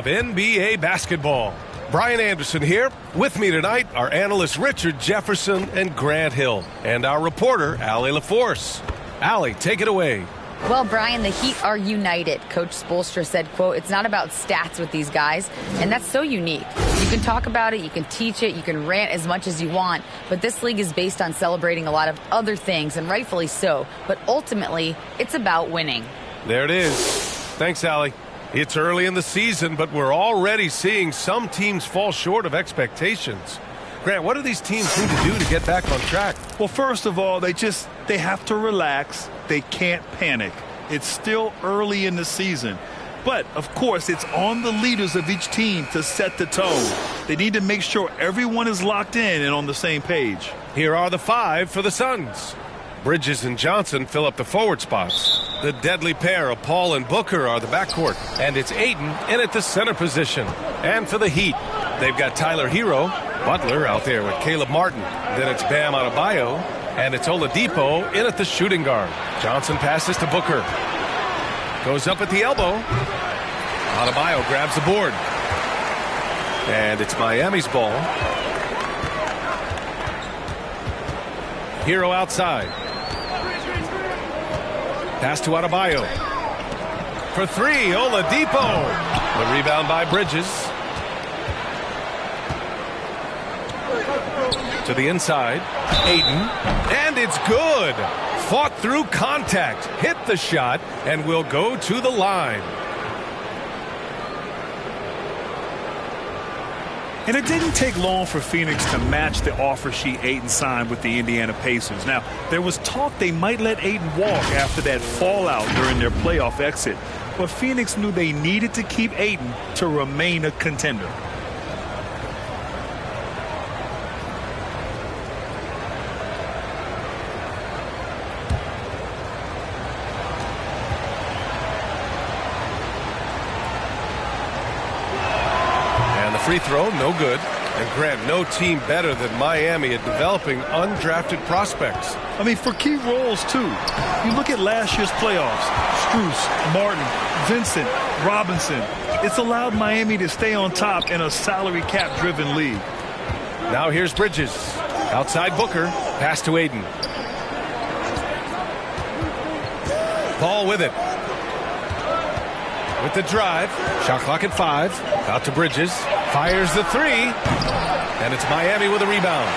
of NBA basketball. Brian Anderson here. With me tonight are analysts Richard Jefferson and Grant Hill, and our reporter, Allie LaForce. Allie, take it away. Well, Brian, the Heat are united. Coach Spoelstra said, quote, "It's not about stats with these guys," and that's so unique. You can talk about it, you can teach it, you can rant as much as you want, but this league is based on celebrating a lot of other things, and rightfully so. But ultimately, it's about winning. There it is. Thanks, Allie. It's early in the season, but we're already seeing some teams fall short of expectations. Grant, what do these teams need to do to get back on track? Well, first of all, they have to relax. They can't panic. It's still early in the season. But, of course, it's on the leaders of each team to set the tone. They need to make sure everyone is locked in and on the same page. Here are the five for the Suns. Bridges and Johnson fill up the forward spots. The deadly pair of Paul and Booker are the backcourt. And it's Ayton in at the center position. And for the Heat, they've got Tyler Hero, Butler out there with Caleb Martin. Then it's Bam Adebayo. And it's Oladipo in at the shooting guard. Johnson passes to Booker. Goes up at the elbow. Adebayo grabs the board. And it's Miami's ball. Hero outside. Pass to Adebayo. For three, Oladipo. The rebound by Bridges. To the inside. Ayton. And it's good. Fought through contact. Hit the shot and will go to the line. And it didn't take long for Phoenix to match the offer sheet Ayton signed with the Indiana Pacers. Now, there was talk they might let Ayton walk after that fallout during their playoff exit. But Phoenix knew they needed to keep Ayton to remain a contender. Free throw, no good. And Grant, no team better than Miami at developing undrafted prospects. I mean, for key roles, too. You look at last year's playoffs. Strus, Martin, Vincent, Robinson. It's allowed Miami to stay on top in a salary cap-driven league. Now here's Bridges. Outside Booker. Pass to Ayton. Paul with it. With the drive. Shot clock at 5. Out to Bridges. Fires the three. And it's Miami with a rebound.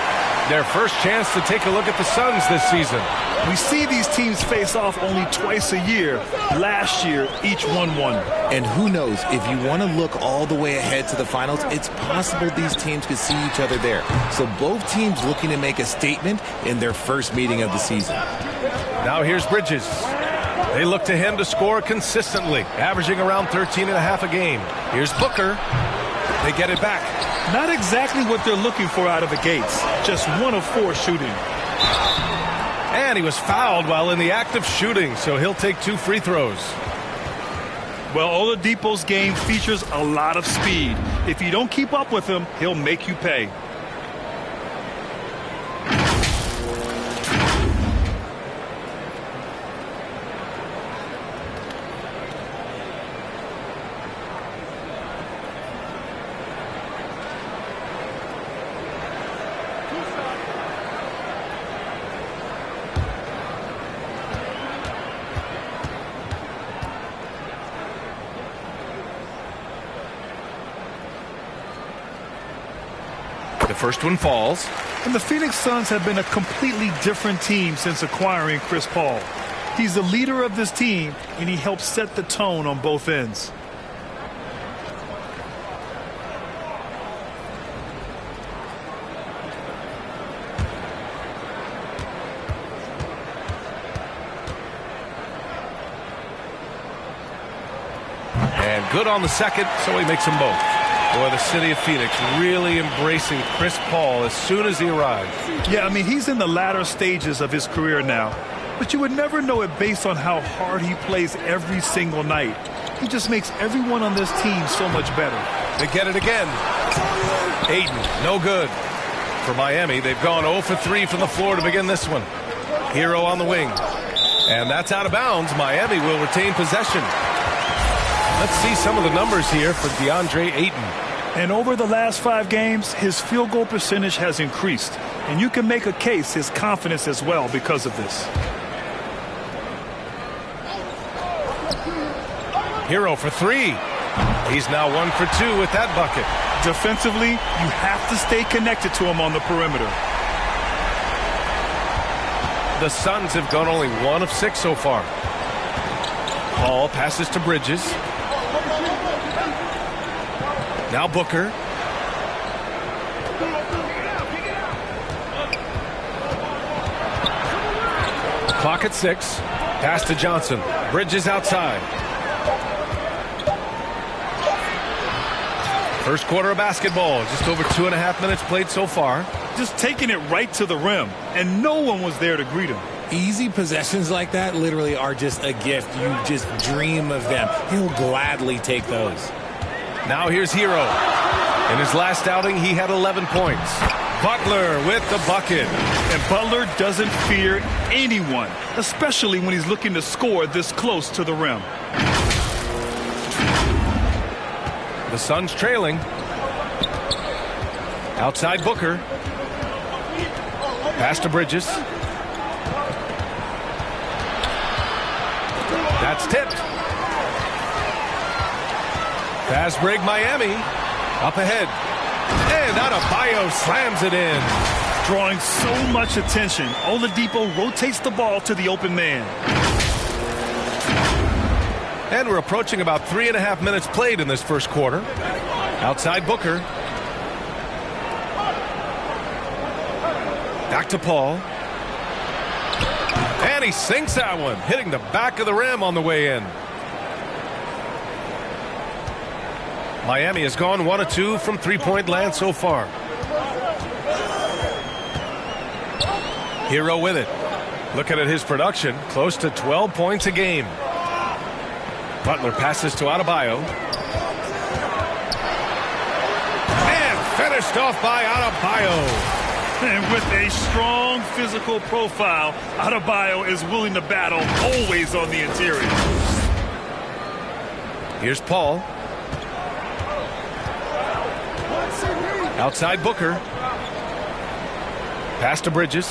Their first chance to take a look at the Suns this season. We see these teams face off only twice a year. Last year, each won one. And who knows, if you want to look all the way ahead to the finals, it's possible these teams could see each other there. So both teams looking to make a statement in their first meeting of the season. Now here's Bridges. They look to him to score consistently, averaging around 13.5 a game. Here's Booker. They get it back. Not exactly what they're looking for out of the gates. Just 1 of 4 shooting. And he was fouled while in the act of shooting, so he'll take 2 free throws. Well, Oladipo's game features a lot of speed. If you don't keep up with him, he'll make you pay. The first one falls. And the Phoenix Suns have been a completely different team since acquiring Chris Paul. He's the leader of this team, and he helps set the tone on both ends. And good on the second, so he makes them both. Boy, the city of Phoenix really embracing Chris Paul as soon as he arrived. Yeah, I mean, he's in the latter stages of his career now. But you would never know it based on how hard he plays every single night. He just makes everyone on this team so much better. They get it again. Ayton, no good. For Miami, they've gone 0 for 3 from the floor to begin this one. Hero on the wing. And that's out of bounds. Miami will retain possession. Let's see some of the numbers here for DeAndre Ayton. And over the last 5 games, his field goal percentage has increased. And you can make a case his confidence as well because of this. Hero for 3. He's now 1 for 2 with that bucket. Defensively, you have to stay connected to him on the perimeter. The Suns have gone only 1 of 6 so far. Paul passes to Bridges. Now Booker. Clock at 6. Pass to Johnson. Bridges outside. First quarter of basketball. Just over 2.5 minutes played so far. Just taking it right to the rim, and no one was there to greet him. Easy possessions like that literally are just a gift. You just dream of them. He'll gladly take those. Now here's Hero. In his last outing, he had 11 points. Butler with the bucket. And Butler doesn't fear anyone, especially when he's looking to score this close to the rim. The Suns trailing. Outside Booker. Pass to Bridges. That's tipped. Fast break Miami. Up ahead. And Adebayo slams it in. Drawing so much attention, Oladipo rotates the ball to the open man. And we're approaching about 3.5 minutes played in this first quarter. Outside Booker. Back to Paul. And he sinks that one, hitting the back of the rim on the way in. Miami has gone 1 of 2 from three-point land so far. Hero with it. Looking at his production, close to 12 points a game. Butler passes to Adebayo. And finished off by Adebayo. And with a strong physical profile, Adebayo is willing to battle, always on the interior. Here's Paul. Outside Booker. Pass to Bridges.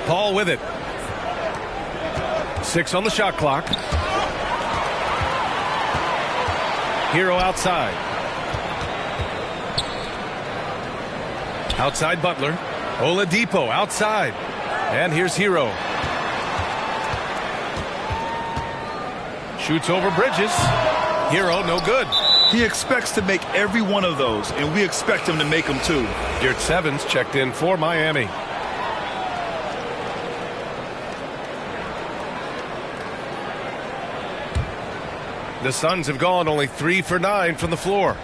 Paul with it. 6 on the shot clock. Hero outside. Outside Butler. Oladipo outside. And here's Hero. Shoots over Bridges. Hero no good. He expects to make every one of those, and we expect him to make them too. Gert Sevens checked in for Miami. The Suns have gone only 3 for 9 from the floor.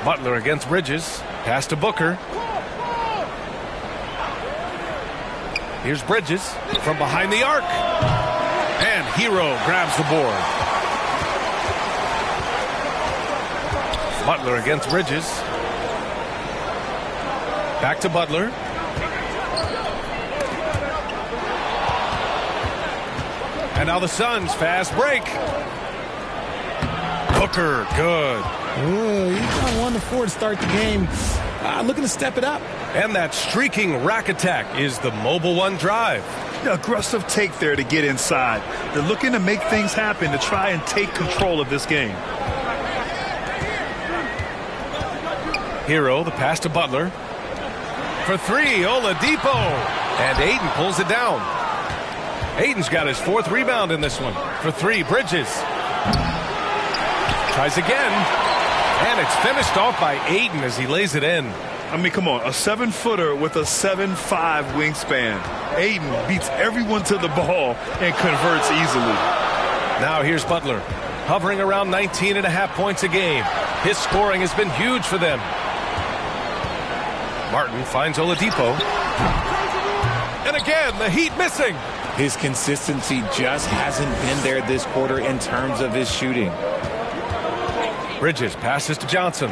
Butler against Bridges. Pass to Booker. Here's Bridges from behind the arc. And Hero grabs the board. Butler against Bridges. Back to Butler. And now the Suns fast break. Booker, good. He's got 1 to 4 to start the game. Looking to step it up. And that streaking rack attack is the Mobile One drive. Aggressive take there to get inside. They're looking to make things happen to try and take control of this game. Hero, the pass to Butler. For 3, Oladipo. And Ayton pulls it down. Ayton's got his 4th rebound in this one. For 3, Bridges. Tries again. And it's finished off by Ayton as he lays it in. I mean, come on, a 7-footer with a 7'5" wingspan. Ayton beats everyone to the ball and converts easily. Now here's Butler, hovering around 19.5 points a game. His scoring has been huge for them. Martin finds Oladipo. And again, the Heat missing. His consistency just hasn't been there this quarter in terms of his shooting. Bridges passes to Johnson.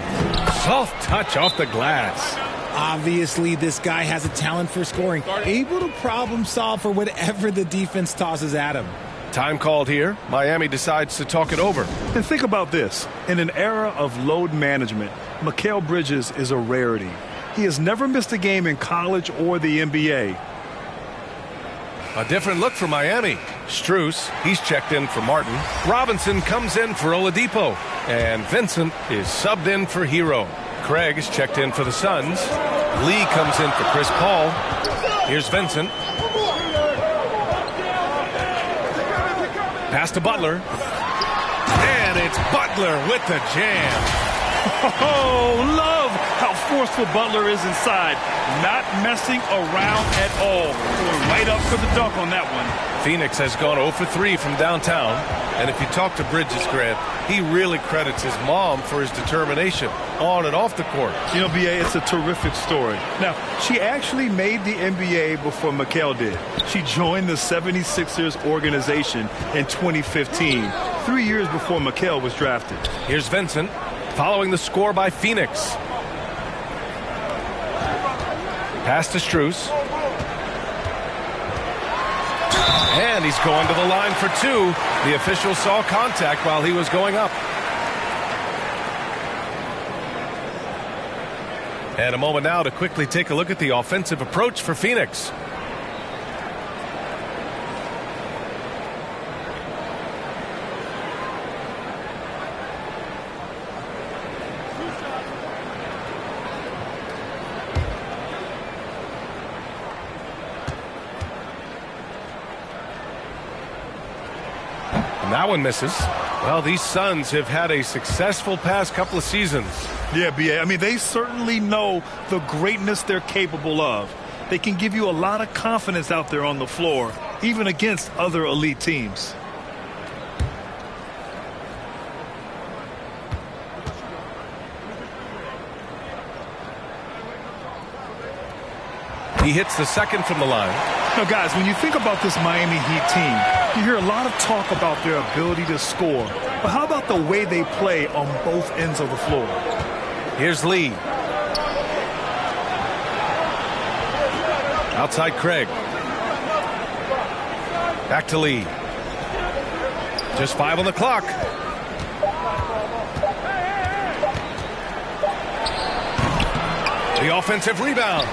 Soft touch off the glass. Obviously, this guy has a talent for scoring, able to problem solve for whatever the defense tosses at him. Time called here. Miami decides to talk it over. And think about this. In an era of load management, Mikal Bridges is a rarity. He has never missed a game in college or the NBA. A different look for Miami. Strus, he's checked in for Martin. Robinson comes in for Oladipo. And Vincent is subbed in for Hero. Craig is checked in for the Suns. Lee comes in for Chris Paul. Here's Vincent. Pass to Butler. And it's Butler with the jam. Oh, love how forceful Butler is inside. Not messing around at all. Going right up for the dunk on that one. Phoenix has gone 0 for 3 from downtown. And if you talk to Bridges, Grant, he really credits his mom for his determination on and off the court. You know, B.A., it's a terrific story. Now, she actually made the NBA before Mikal did. She joined the 76ers organization in 2015, 3 years before Mikal was drafted. Here's Vincent following the score by Phoenix. Pass to Strus. And he's going to the line for two. The official saw contact while he was going up. And a moment now to quickly take a look at the offensive approach for Phoenix. That one misses. Well, these Suns have had a successful past couple of seasons. Yeah, B.A. I mean, they certainly know the greatness they're capable of. They can give you a lot of confidence out there on the floor, even against other elite teams. He hits the second from the line. Now, guys, when you think about this Miami Heat team, you hear a lot of talk about their ability to score. But how about the way they play on both ends of the floor? Here's Lee. Outside Craig. Back to Lee. Just 5 on the clock. The offensive rebound.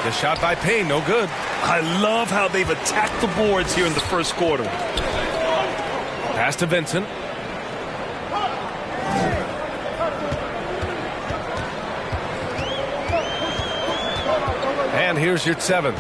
The shot by Payne, no good. I love how they've attacked the boards here in the first quarter. Pass to Vincent. And here's your 7.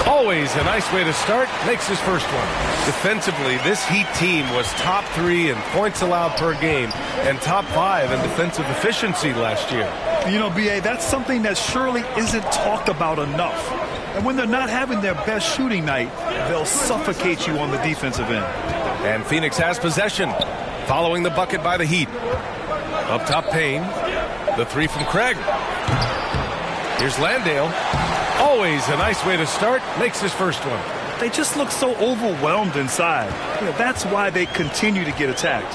Always a nice way to start. Makes his first one. Defensively, this Heat team was top 3 in points allowed per game and top 5 in defensive efficiency last year. You know, B.A., that's something that surely isn't talked about enough. And when they're not having their best shooting night, they'll suffocate you on the defensive end. And Phoenix has possession following the bucket by the Heat. Up top, Payne. The 3 from Craig. Here's Landale. Always a nice way to start. Makes his first one. They just look so overwhelmed inside. You know, that's why they continue to get attacked.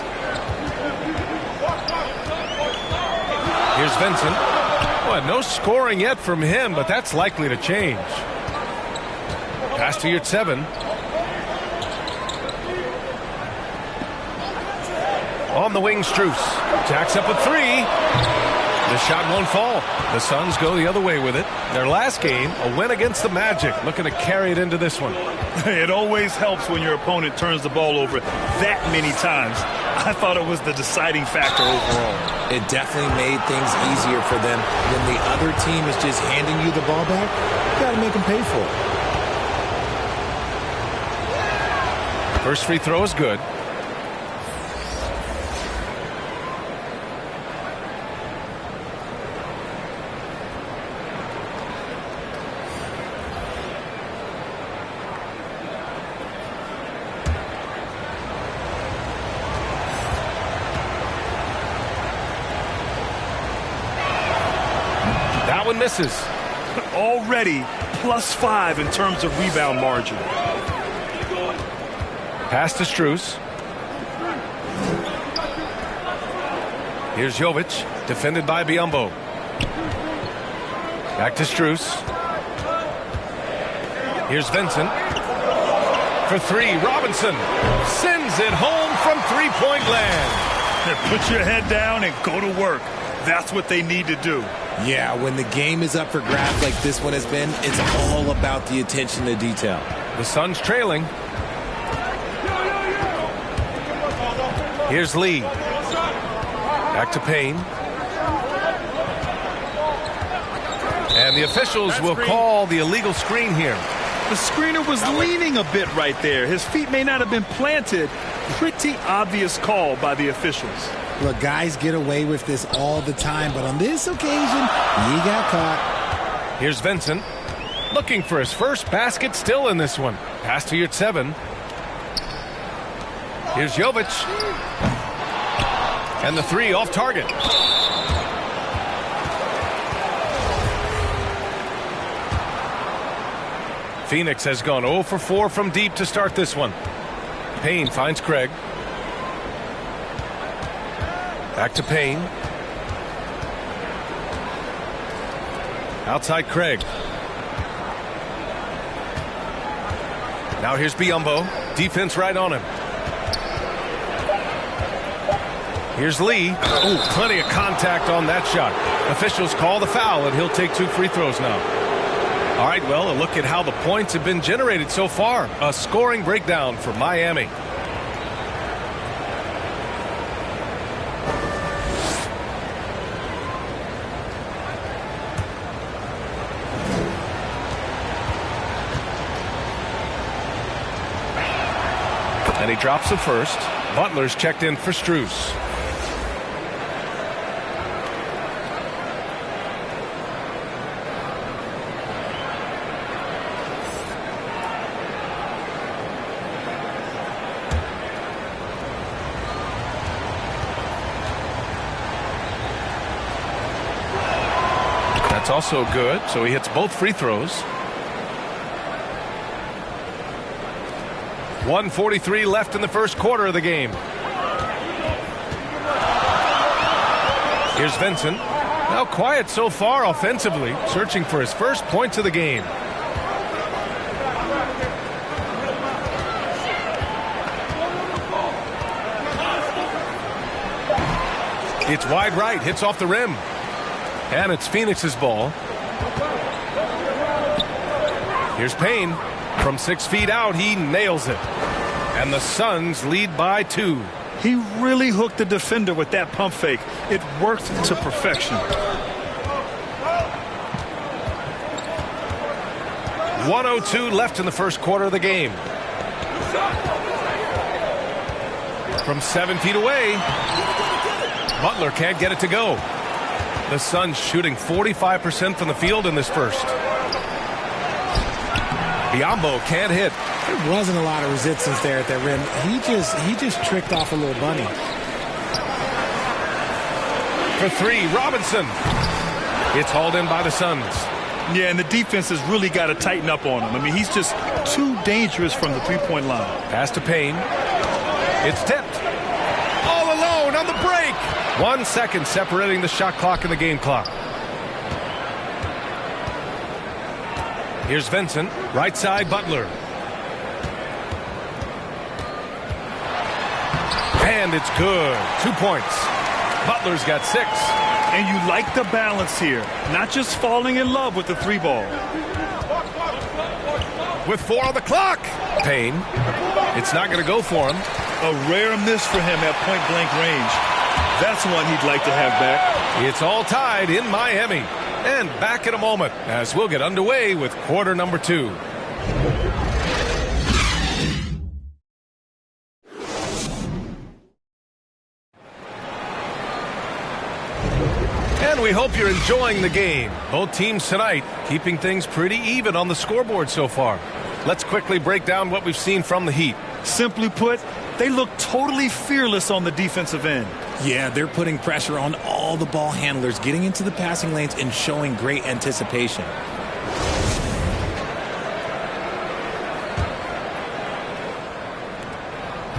Here's Vincent. Well, no scoring yet from him, but that's likely to change. Pass to your 7. On the wing, Strus. Jacks up a 3. The shot won't fall. The Suns go the other way with it. Their last game, a win against the Magic, looking to carry it into this one. It always helps when your opponent turns the ball over that many times. I thought it was the deciding factor overall. It definitely made things easier for them. When the other team is just handing you the ball back, you got to make them pay for it. First free throw is good. That one misses. Already +5 in terms of rebound margin. Pass to Strus. Here's Jovic, defended by Biyombo. Back to Strus. Here's Vincent. For three, Robinson sends it home from three-point land. Put your head down and go to work. That's what they need to do. Yeah, when the game is up for grabs like this one has been, it's all about the attention to detail. The Suns trailing. Here's Lee. Back to Payne. And the officials will call the illegal screen here. The screener was leaning a bit right there. His feet may not have been planted. Pretty obvious call by the officials. Look, guys get away with this all the time, but on this occasion, he got caught. Here's Vincent, looking for his first basket, still in this one. Pass to Yurtseven. Here's Jovic. And the three off target. Phoenix has gone 0 for 4 from deep to start this one. Payne finds Craig. Back to Payne. Outside Craig. Now here's Biyombo. Defense right on him. Here's Lee. Oh, plenty of contact on that shot. Officials call the foul, and he'll take 2 free throws now. All right, well, a look at how the points have been generated so far. A scoring breakdown for Miami. And he drops the first. Butler's checked in for Strus. That's also good, so he hits both free throws. 1:43 left in the first quarter of the game. Here's Vincent. Now quiet so far offensively, searching for his first points of the game. It's wide right, hits off the rim. And it's Phoenix's ball. Here's Payne. From 6 feet out, he nails it. And the Suns lead by 2. He really hooked the defender with that pump fake. It worked to perfection. 1:02 left in the first quarter of the game. From 7 feet away, Butler can't get it to go. The Suns shooting 45% from the field in this first. Biyombo can't hit. There wasn't a lot of resistance there at that rim. He just tricked off a little bunny. For 3, Robinson. It's hauled in by the Suns. Yeah, and the defense has really got to tighten up on him. I mean, he's just too dangerous from the three-point line. Pass to Payne. It's tipped. All alone on the break. 1 second separating the shot clock and the game clock. Here's Vincent. Right side, Butler. And it's good. 2 points. Butler's got 6. And you like the balance here. Not just falling in love with the 3 ball. With 4 on the clock. Payne. It's not going to go for him. A rare miss for him at point-blank range. That's one he'd like to have back. It's all tied in Miami. And back in a moment as we'll get underway with quarter number 2. And we hope you're enjoying the game. Both teams tonight keeping things pretty even on the scoreboard so far. Let's quickly break down what we've seen from the Heat. Simply put, they look totally fearless on the defensive end. Yeah, they're putting pressure on all the ball handlers, getting into the passing lanes and showing great anticipation.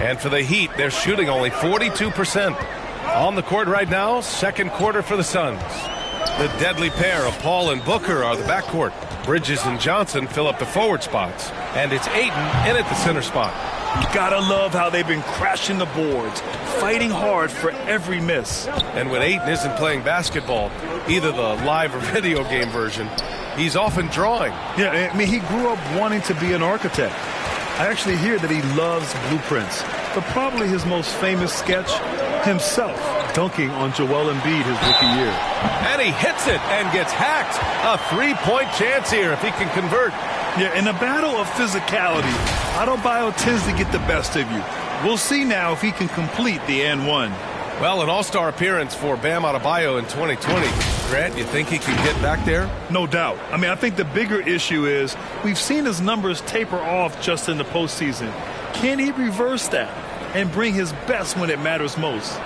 And for the Heat, they're shooting only 42%. On the court right now, second quarter for the Suns. The deadly pair of Paul and Booker are the backcourt. Bridges and Johnson fill up the forward spots. And it's Ayton in at the center spot. You gotta love how they've been crashing the boards, fighting hard for every miss. And when Ayton isn't playing basketball, either the live or video game version, he's often drawing. Yeah, I mean, he grew up wanting to be an architect. I actually hear that he loves blueprints, but probably his most famous sketch, himself dunking on Joel Embiid his rookie year. And he hits it and gets hacked. A three-point chance here if he can convert. Yeah, in a battle of physicality, Adebayo tends to get the best of you. We'll see now if he can complete the and one. Well, an all-star appearance for Bam Adebayo in 2020. Grant, you think he can get back there? No doubt. I mean, I think the bigger issue is we've seen his numbers taper off just in the postseason. Can he reverse that and bring his best when it matters most?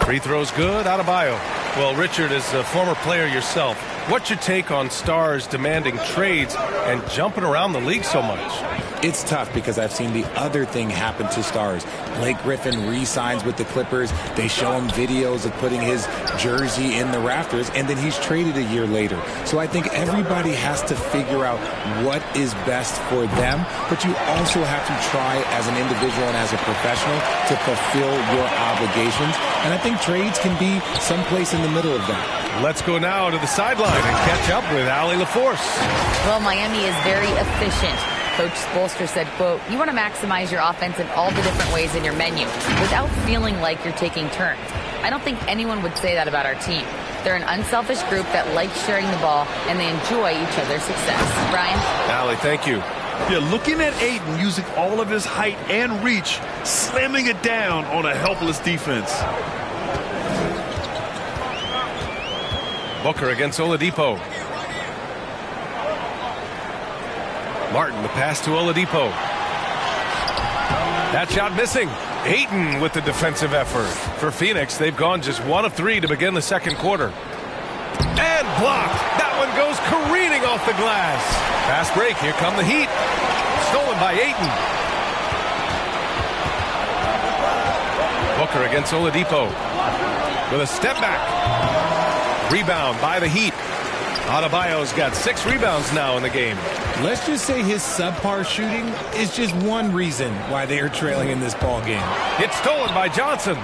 Free throw's good. Adebayo. Well, Richard, as a former player yourself, what's your take on stars demanding trades and jumping around the league so much? It's tough because I've seen the other thing happen to stars. Blake Griffin re-signs with the Clippers. They show him videos of putting his jersey in the rafters, and then he's traded a year later. So I think everybody has to figure out what is best for them, but you also have to try as an individual and as a professional to fulfill your obligations. And I think trades can be someplace in the middle of that. Let's go now to the sideline and catch up with Allie LaForce. Well, Miami is very efficient. Coach Spoelstra said, quote, you want to maximize your offense in all the different ways in your menu without feeling like you're taking turns. I don't think anyone would say that about our team. They're an unselfish group that likes sharing the ball, and they enjoy each other's success. Brian? Allie, thank you. Yeah, looking at Ayton using all of his height and reach, slamming it down on a helpless defense. Booker against Oladipo. Martin, the pass to Oladipo. That shot missing. Ayton with the defensive effort. For Phoenix, they've gone just 1 of 3 to begin the second quarter. And blocked. That one goes careening off the glass. Fast break. Here come the Heat. Stolen by Ayton. Booker against Oladipo. With a step back. Rebound by the Heat. Adebayo's got 6 rebounds now in the game. Let's just say his subpar shooting is just one reason why they are trailing in this ball game. It's stolen by Johnson.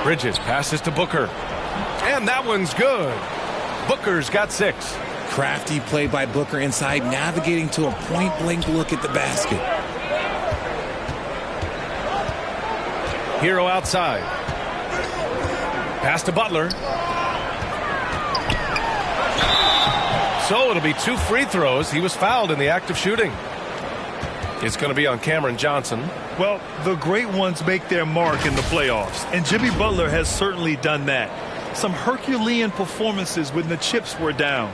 Bridges passes to Booker. And that one's good. Booker's got 6. Crafty play by Booker inside, navigating to a point-blank look at the basket. Hero outside. Pass to Butler. So it'll be 2 free throws. He was fouled in the act of shooting. It's going to be on Cameron Johnson. Well, the great ones make their mark in the playoffs, and Jimmy Butler has certainly done that. Some Herculean performances when the chips were down.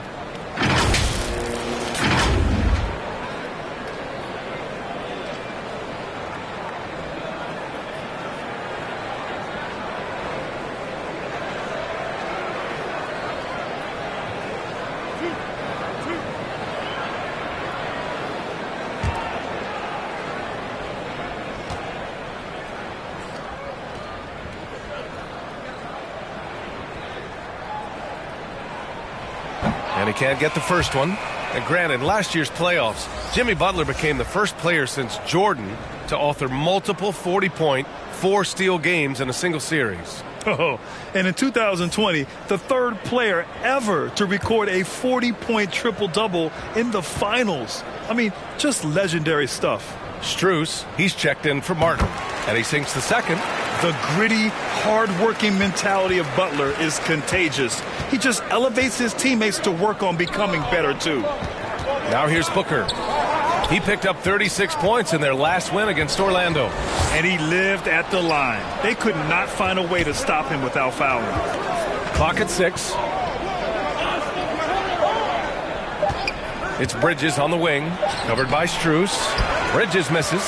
And he can't get the first one. And granted, last year's playoffs, Jimmy Butler became the first player since Jordan to author multiple 40-point, 4-steal games in a single series. Oh, and in 2020, the third player ever to record a 40-point triple-double in the finals. I mean, just legendary stuff. Strus, he's checked in for Martin. And he sinks the second. The gritty, hard-working mentality of Butler is contagious. He just elevates his teammates to work on becoming better, too. Now here's Booker. He picked up 36 points in their last win against Orlando. And he lived at the line. They could not find a way to stop him without fouling. Clock at 6. It's Bridges on the wing, covered by Strus. Bridges misses.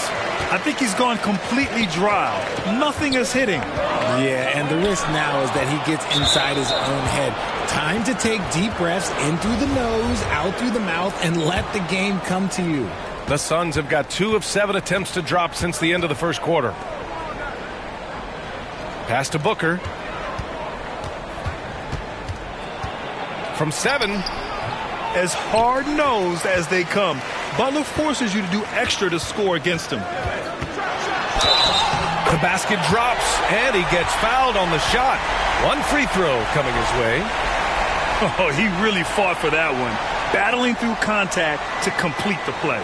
I think he's gone completely dry. Nothing is hitting. Yeah, and the risk now is that he gets inside his own head. Time to take deep breaths in through the nose, out through the mouth, and let the game come to you. The Suns have got 2 of 7 attempts to drop since the end of the first quarter. Pass to Booker. From 7. As hard-nosed as they come, Butler forces you to do extra to score against him. The basket drops, and he gets fouled on the shot. 1 free throw coming his way. Oh, he really fought for that one, battling through contact to complete the play.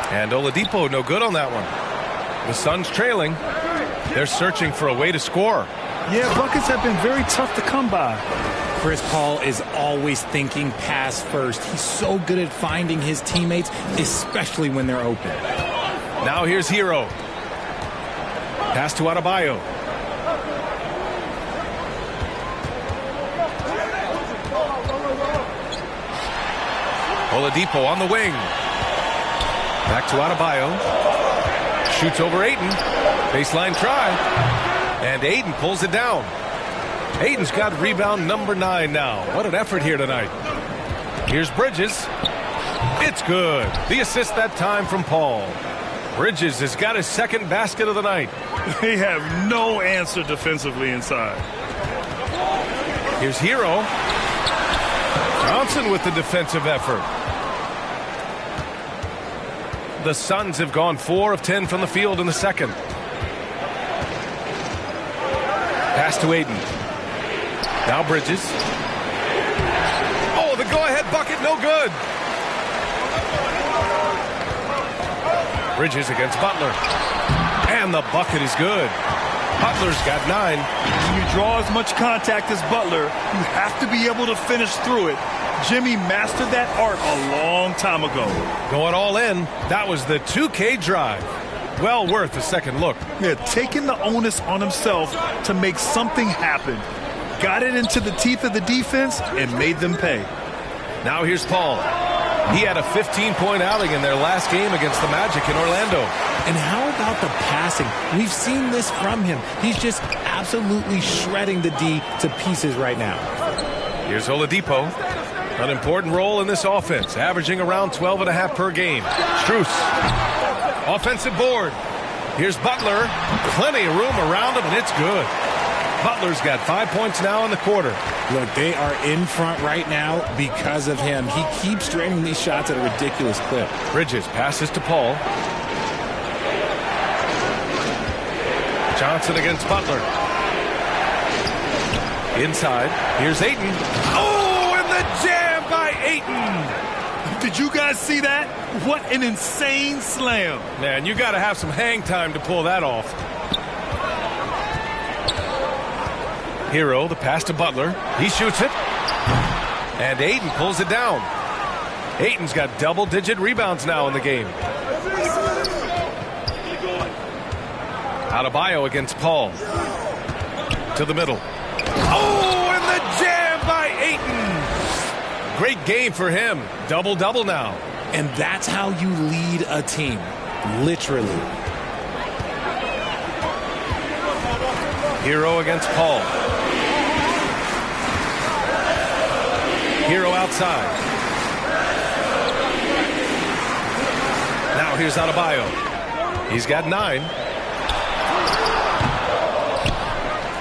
And Oladipo no good on that one. The Suns trailing. They're searching for a way to score. Yeah, buckets have been very tough to come by. Chris Paul is always thinking pass first. He's so good at finding his teammates, especially when they're open. Now here's Hero. Pass to Adebayo. Oladipo on the wing. Back to Adebayo. Shoots over Ayton. Baseline try. And Ayton pulls it down. Ayton's got rebound number 9 now. What an effort here tonight. Here's Bridges. It's good. The assist that time from Paul. Bridges has got his second basket of the night. They have no answer defensively inside. Here's Hero. Johnson with the defensive effort. The Suns have gone 4 of 10 from the field in the second. Pass to Ayton. Now Bridges. Oh, the go-ahead bucket, no good. Bridges against Butler. And the bucket is good. Butler's got 9. When you draw as much contact as Butler, you have to be able to finish through it. Jimmy mastered that art a long time ago. Going all in, that was the 2K drive. Well worth a second look. Yeah, taking the onus on himself to make something happen. Got it into the teeth of the defense and made them pay. Now here's Paul. He had a 15-point outing in their last game against the Magic in Orlando. And how about the passing? We've seen this from him. He's just absolutely shredding the D to pieces right now. Here's Oladipo. An important role in this offense, averaging around 12.5 per game. Strus. Offensive board. Here's Butler. Plenty of room around him, and it's good. Butler's got 5 points now in the quarter. Look, they are in front right now because of him. He keeps draining these shots at a ridiculous clip. Bridges passes to Paul. Johnson against Butler. Inside. Here's Ayton. Oh, and the jam by Ayton. Did you guys see that? What an insane slam. Man, you got to have some hang time to pull that off. Hero, the pass to Butler. He shoots it. And Ayton pulls it down. Ayton's got double-digit rebounds now in the game. Adebayo against Paul. To the middle. Oh, and the jam by Ayton. Great game for him. Double-double now. And that's how you lead a team. Literally. Hero against Paul. Hero outside. Now here's Adebayo. He's got 9.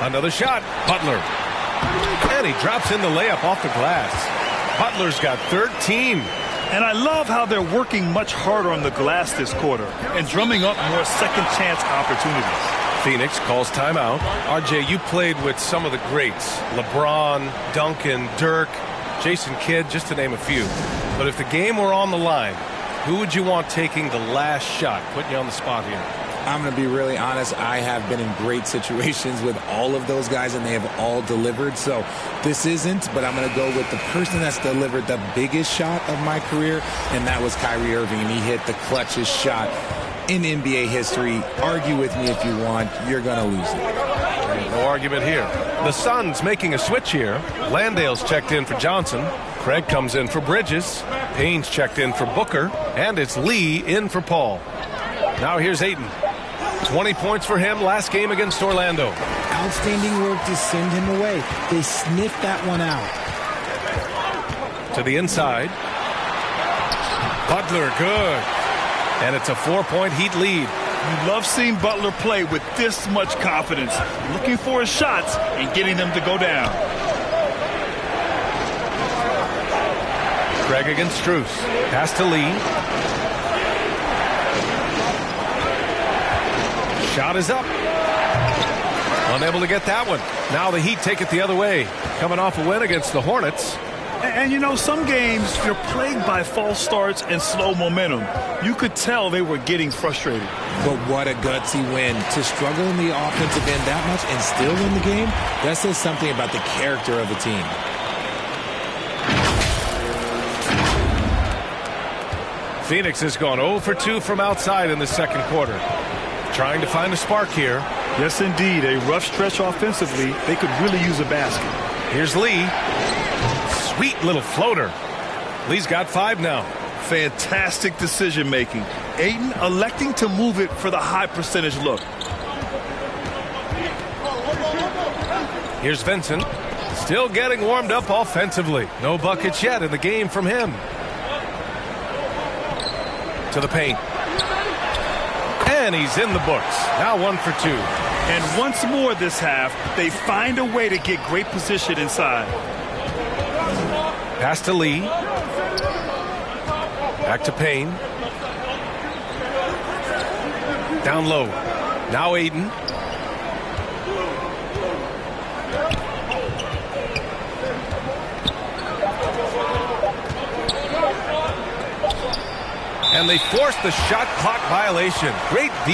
Another shot. Butler. And he drops in the layup off the glass. Butler's got 13. And I love how they're working much harder on the glass this quarter and drumming up more second chance opportunities. Phoenix calls timeout. RJ, you played with some of the greats. LeBron, Duncan, Dirk, Jason Kidd, just to name a few. But if the game were on the line, who would you want taking the last shot? Putting you on the spot here. I'm going to be really honest. I have been in great situations with all of those guys, and they have all delivered. So this isn't, but I'm going to go with the person that's delivered the biggest shot of my career, and that was Kyrie Irving. And he hit the clutchest shot in NBA history. Argue with me if you want. You're going to lose it. No argument here. The Suns making a switch here. Landale's checked in for Johnson. Craig comes in for Bridges. Payne's checked in for Booker. And it's Lee in for Paul. Now here's Ayton. 20 points for him last game against Orlando. Outstanding work to send him away. They sniffed that one out. To the inside. Butler, good. And it's a 4-point Heat lead. You love seeing Butler play with this much confidence, looking for his shots and getting them to go down. Craig against Strus. Pass to Lee. Shot is up. Unable to get that one. Now the Heat take it the other way. Coming off a win against the Hornets. And you know, some games you're plagued by false starts and slow momentum. You could tell they were getting frustrated. But what a gutsy win. To struggle in the offensive end that much and still win the game, that says something about the character of the team. Phoenix has gone 0 for 2 from outside in the second quarter. Trying to find a spark here. Yes, indeed. A rough stretch offensively. They could really use a basket. Here's Lee. Sweet little floater. Lee's got 5 now. Fantastic decision making. Ayton electing to move it for the high percentage look. Here's Vincent. Still getting warmed up offensively. No buckets yet in the game from him. To the paint. And he's in the books. Now 1 for 2. And once more this half, they find a way to get great position inside. Pass to Lee. Back to Payne. Down low. Now Ayton. And they forced the shot clock violation. Great D.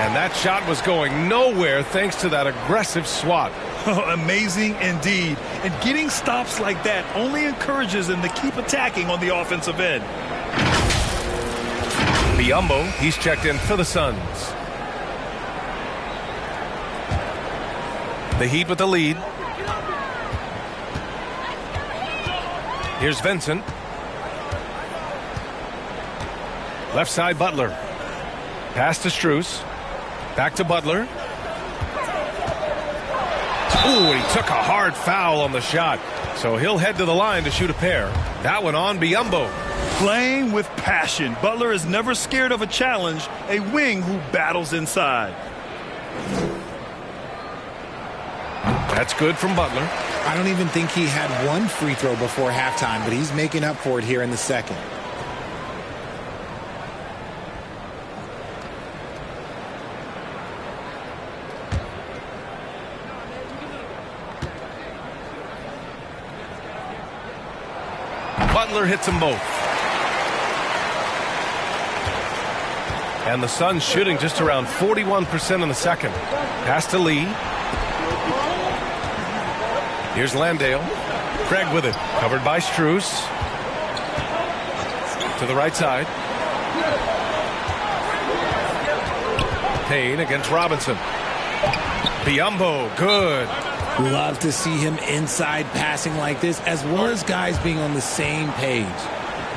And that shot was going nowhere thanks to that aggressive swat. Amazing indeed. And getting stops like that only encourages them to keep attacking on the offensive end. Biyombo, he's checked in for the Suns. The Heat with the lead. Here's Vincent. Left side Butler. Pass to Strus. Back to Butler. Ooh, he took a hard foul on the shot. So he'll head to the line to shoot a pair. That one on Biyombo. Playing with passion. Butler is never scared of a challenge. A wing who battles inside. That's good from Butler. I don't even think he had one free throw before halftime, but he's making up for it here in the second. Butler hits them both. And the Suns shooting just around 41% in the second. Pass to Lee. Here's Landale. Craig with it. Covered by Strus. To the right side. Payne against Robinson. Biyombo, good. Love to see him inside passing like this, as well as guys being on the same page.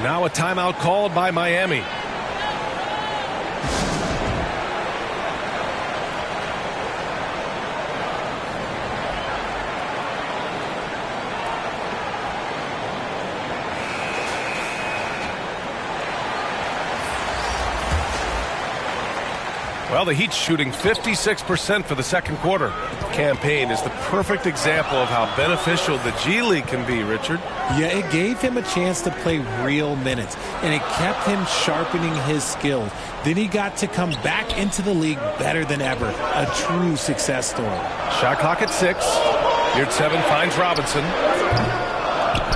Now a timeout called by Miami. Well, the Heat's shooting 56% for the second quarter. Campaign is the perfect example of how beneficial the G League can be, Richard. Yeah, it gave him a chance to play real minutes, and it kept him sharpening his skills. Then he got to come back into the league better than ever. A true success story. Shot clock at 6. Here at 7 finds Robinson.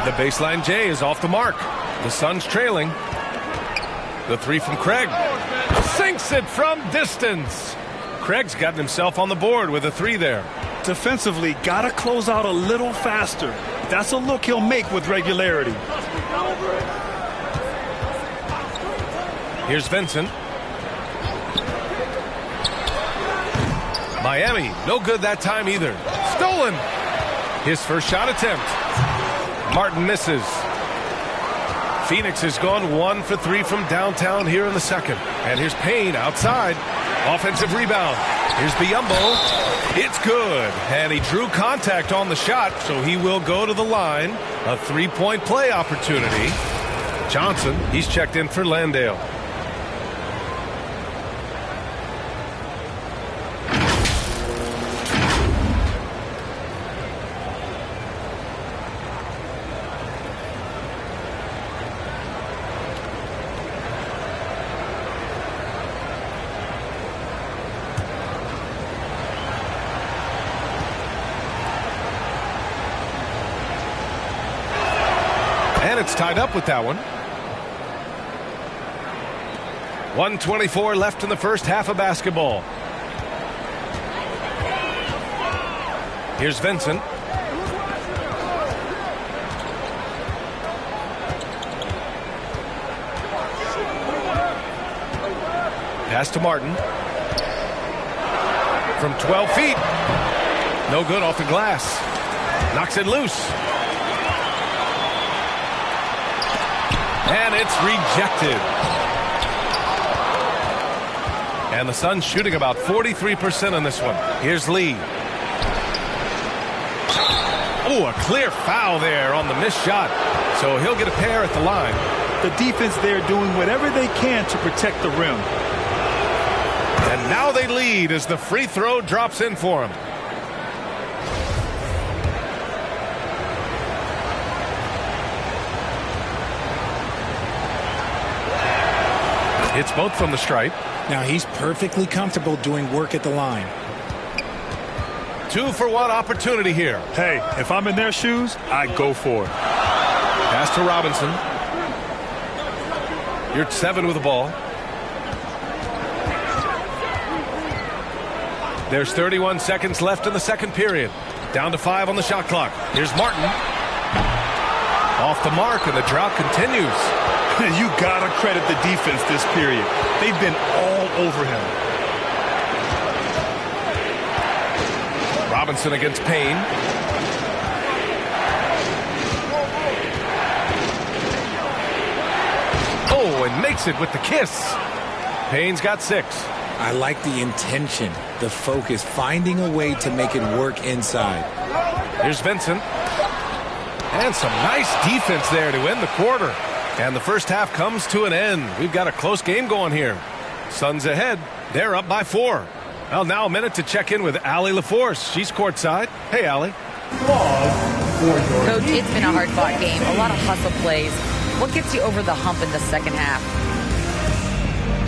The baseline J is off the mark. The Suns trailing. The 3 from Craig. Sink Sinks it from distance. Craig's gotten himself on the board with a 3 there. Defensively, got to close out a little faster. That's a look he'll make with regularity. Here's Vincent. Miami, no good that time either. Stolen. His first shot attempt. Martin misses. Phoenix has gone 1 for 3 from downtown here in the second. And here's Payne outside. Offensive rebound. Here's Biyombo. It's good. And he drew contact on the shot, so he will go to the line. A 3-point play opportunity. Johnson, he's checked in for Landale. And it's tied up with that one. 1:24 left in the first half of basketball. Here's Vincent. Pass to Martin. From 12 feet. No good off the glass. Knocks it loose. And it's rejected. And the Suns shooting about 43% on this one. Here's Lee. Oh, a clear foul there on the missed shot. So he'll get a pair at the line. The defense there doing whatever they can to protect the rim. And now they lead as the free throw drops in for him. It's both from the stripe. Now he's perfectly comfortable doing work at the line. 2-for-1 opportunity here. Hey, if I'm in their shoes, I go for it. Pass to Robinson. You're at 7 with the ball. There's 31 seconds left in the second period. Down to 5 on the shot clock. Here's Martin. Off the mark, and the drought continues. You gotta credit the defense this period. They've been all over him. Robinson against Payne. Oh, and makes it with the kiss. Payne's got 6. I like the intention, the focus, finding a way to make it work inside. Here's Vincent. And some nice defense there to end the quarter. And the first half comes to an end. We've got a close game going here. Suns ahead. They're up by 4. Well, now a minute to check in with Allie LaForce. She's courtside. Hey, Allie. Coach, it's been a hard-fought game. A lot of hustle plays. What gets you over the hump in the second half?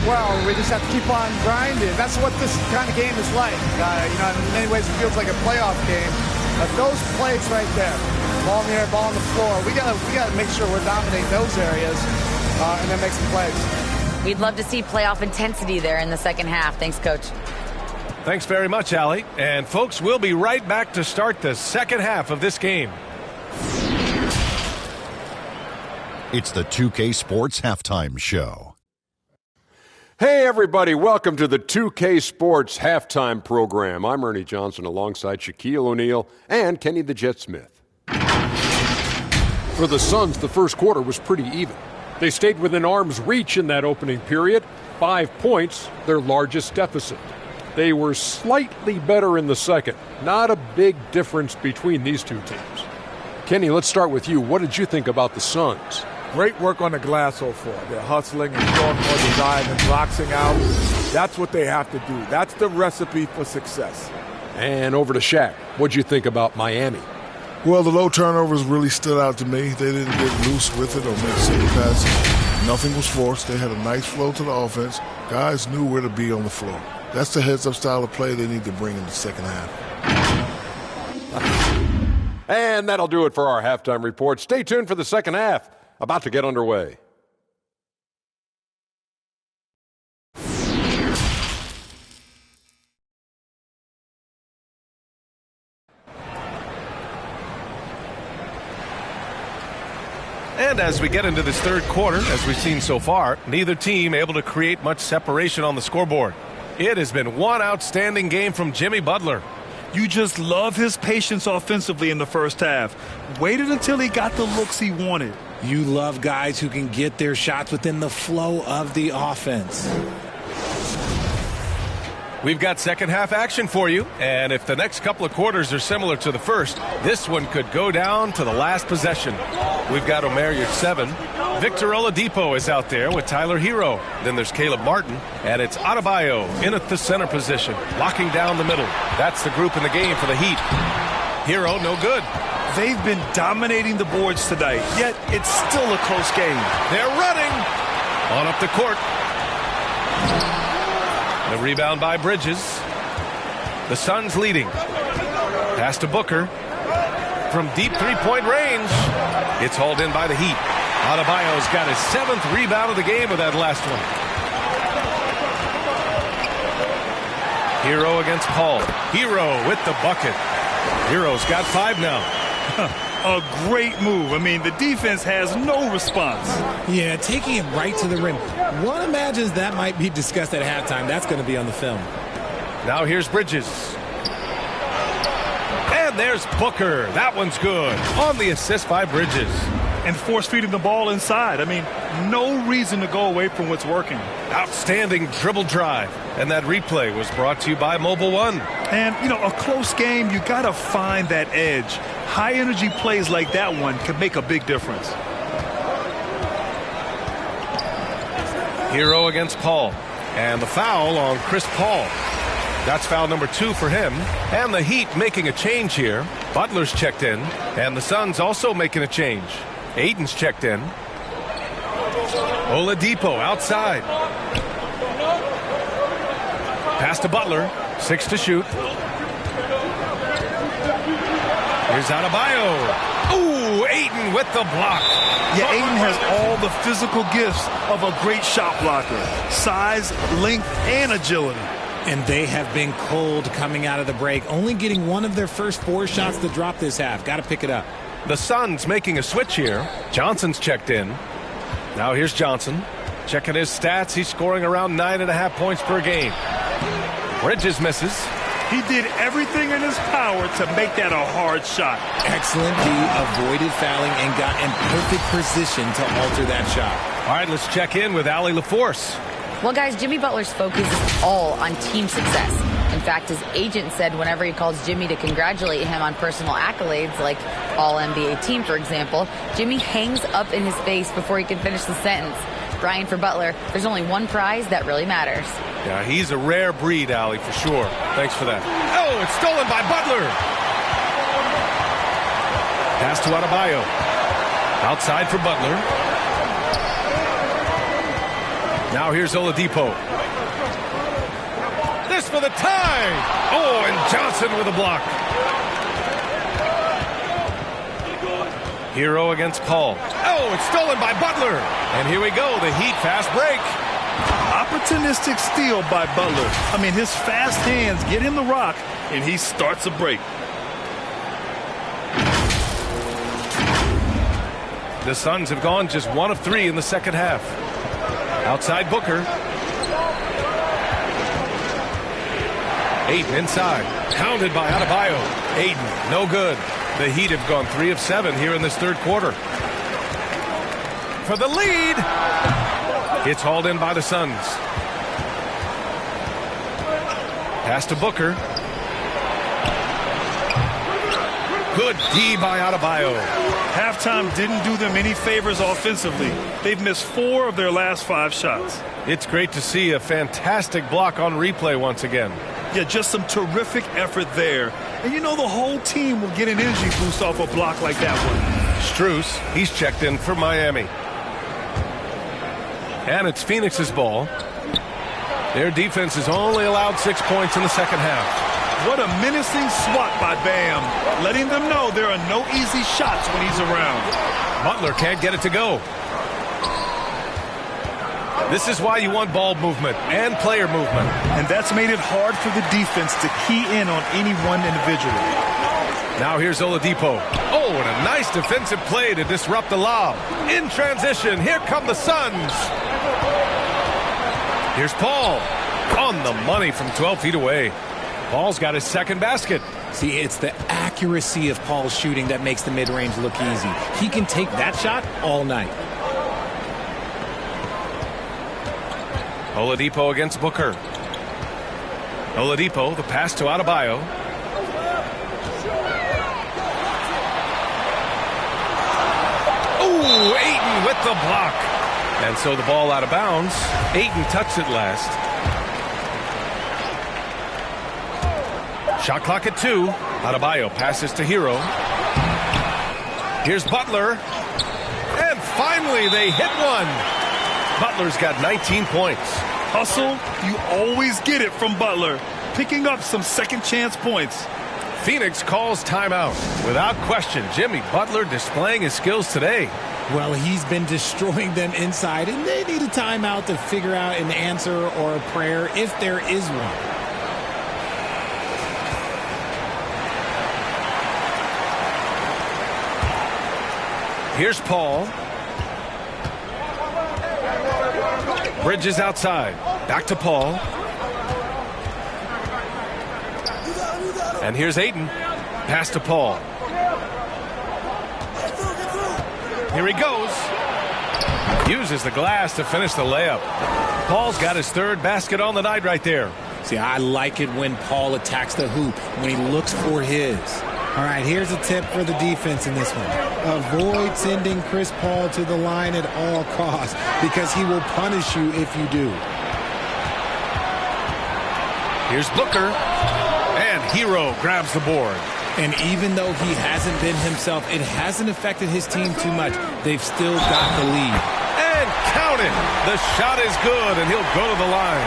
Well, we just have to keep on grinding. That's what this kind of game is like. In many ways, it feels like a playoff game. But those plays right there, ball in the air, ball on the floor, we gotta make sure we're dominating those areas and then make some plays. We'd love to see playoff intensity there in the second half. Thanks, Coach. Thanks very much, Allie. And, folks, we'll be right back to start the second half of this game. It's the 2K Sports Halftime Show. Hey, everybody. Welcome to the 2K Sports Halftime Program. I'm Ernie Johnson alongside Shaquille O'Neal and Kenny the Jet Smith. For the Suns, the first quarter was pretty even. They stayed within arm's reach in that opening period. 5 points, their largest deficit. They were slightly better in the second. Not a big difference between these two teams. Kenny, let's start with you. What did you think about the Suns? Great work on the glass so far. They're hustling and showing more desire and boxing out. That's what they have to do. That's the recipe for success. And over to Shaq. What'd you think about Miami? Well, the low turnovers really stood out to me. They didn't get loose with it or make silly passes. Nothing was forced. They had a nice flow to the offense. Guys knew where to be on the floor. That's the heads-up style of play they need to bring in the second half. And that'll do it for our halftime report. Stay tuned for the second half. About to get underway. And as we get into this third quarter, as we've seen so far, neither team able to create much separation on the scoreboard. It has been one outstanding game from Jimmy Butler. You just love his patience offensively in the first half. Waited until he got the looks he wanted. You love guys who can get their shots within the flow of the offense. We've got second half action for you, and if the next couple of quarters are similar to the first, this one could go down to the last possession. We've got Omer Yurtseven. Victor Oladipo is out there with Tyler Hero. Then there's Caleb Martin, and it's Adebayo in at the center position, locking down the middle. That's the group in the game for the Heat. Hero, no good. They've been dominating the boards tonight, yet it's still a close game. They're running on up the court. The rebound by Bridges. The Suns leading. Pass to Booker. From deep three-point range. It's hauled in by the Heat. Adebayo's got his 7th rebound of the game with that last one. Hero against Paul. Hero with the bucket. Hero's got 5 now. A great move. I mean, the defense has no response. Yeah, taking it right to the rim. One imagines that might be discussed at halftime. That's going to be on the film. Now here's Bridges. And there's Booker. That one's good. On the assist by Bridges. And force-feeding the ball inside. I mean, no reason to go away from what's working. Outstanding dribble drive. And that replay was brought to you by Mobile One. And, you know, a close game, you got to find that edge. High-energy plays like that one can make a big difference. Hero against Paul. And the foul on Chris Paul. That's foul number 2 for him. And the Heat making a change here. Butler's checked in. And the Suns also making a change. Ayton's checked in. Oladipo outside. Pass to Butler. 6 to shoot. Here's Adebayo. Ooh, Ayton with the block. Yeah, Ayton has all the physical gifts of a great shot blocker. Size, length, and agility. And they have been cold coming out of the break. Only getting one of their first 4 shots to drop this half. Got to pick it up. The Suns making a switch here. Johnson's checked in. Now here's Johnson. Checking his stats. He's scoring around 9.5 points per game. Bridges misses. He did everything in his power to make that a hard shot. Excellent D. Avoided fouling and got in perfect position to alter that shot. All right, let's check in with Allie LaForce. Well, guys, Jimmy Butler's focus is all on team success. In fact, his agent said whenever he calls Jimmy to congratulate him on personal accolades, like All-NBA team, for example, Jimmy hangs up in his face before he can finish the sentence. Brian, for Butler, there's only one prize that really matters. Yeah, he's a rare breed, Allie, for sure. Thanks for that. Oh, it's stolen by Butler. Pass to Adebayo. Outside for Butler. Now here's Oladipo. This for the tie. Oh, and Johnson with a block. Hero against Paul. Oh, it's stolen by Butler. And here we go, the Heat fast break. Opportunistic steal by Butler. I mean, his fast hands get him the rock, and he starts a break. The Suns have gone just 1 of 3 in the second half. Outside Booker. Ayton inside. Pounded by Adebayo. Ayton, no good. The Heat have gone 3 of 7 here in this third quarter. For the lead. It's hauled in by the Suns. Pass to Booker. Good D by Adebayo. Halftime didn't do them any favors offensively. They've missed 4 of their last 5 shots. It's great to see a fantastic block on replay once again. Yeah, just some terrific effort there. And you know the whole team will get an energy boost off a block like that one. Strus, he's checked in for Miami. And it's Phoenix's ball. Their defense has only allowed 6 points in the second half. What a menacing swat by Bam, letting them know there are no easy shots when he's around. Butler can't get it to go. This is why you want ball movement and player movement. And that's made it hard for the defense to key in on any one individual. Now here's Oladipo. Oh, Oh, and a nice defensive play to disrupt the lob. In transition, here come the Suns. Here's Paul. On the money from 12 feet away. Paul's got his second basket. See, it's the accuracy of Paul's shooting that makes the mid-range look easy. He can take that shot all night. Oladipo against Booker. Oladipo, the pass to Adebayo. Ooh, Ayton with the block. And so the ball out of bounds. Ayton touched it last. Shot clock at 2. Adebayo passes to Hero. Here's Butler. And finally they hit one. Butler's got 19 points. Hustle, you always get it from Butler. Picking up some second chance points. Phoenix calls timeout. Without question, Jimmy Butler displaying his skills today. Well, he's been destroying them inside, and they need a timeout to figure out an answer or a prayer if there is one. Here's Paul. Bridges outside. Back to Paul. And here's Ayton. Pass to Paul. Here he goes. Uses the glass to finish the layup. Paul's got his third basket on the night right there. See, I like it when Paul attacks the hoop, when he looks for his. All right, here's a tip for the defense in this one. Avoid sending Chris Paul to the line at all costs because he will punish you if you do. Here's Booker. And Hero grabs the board. And even though he hasn't been himself, it hasn't affected his team too much. They've still got the lead. And count it. The shot is good, and he'll go to the line.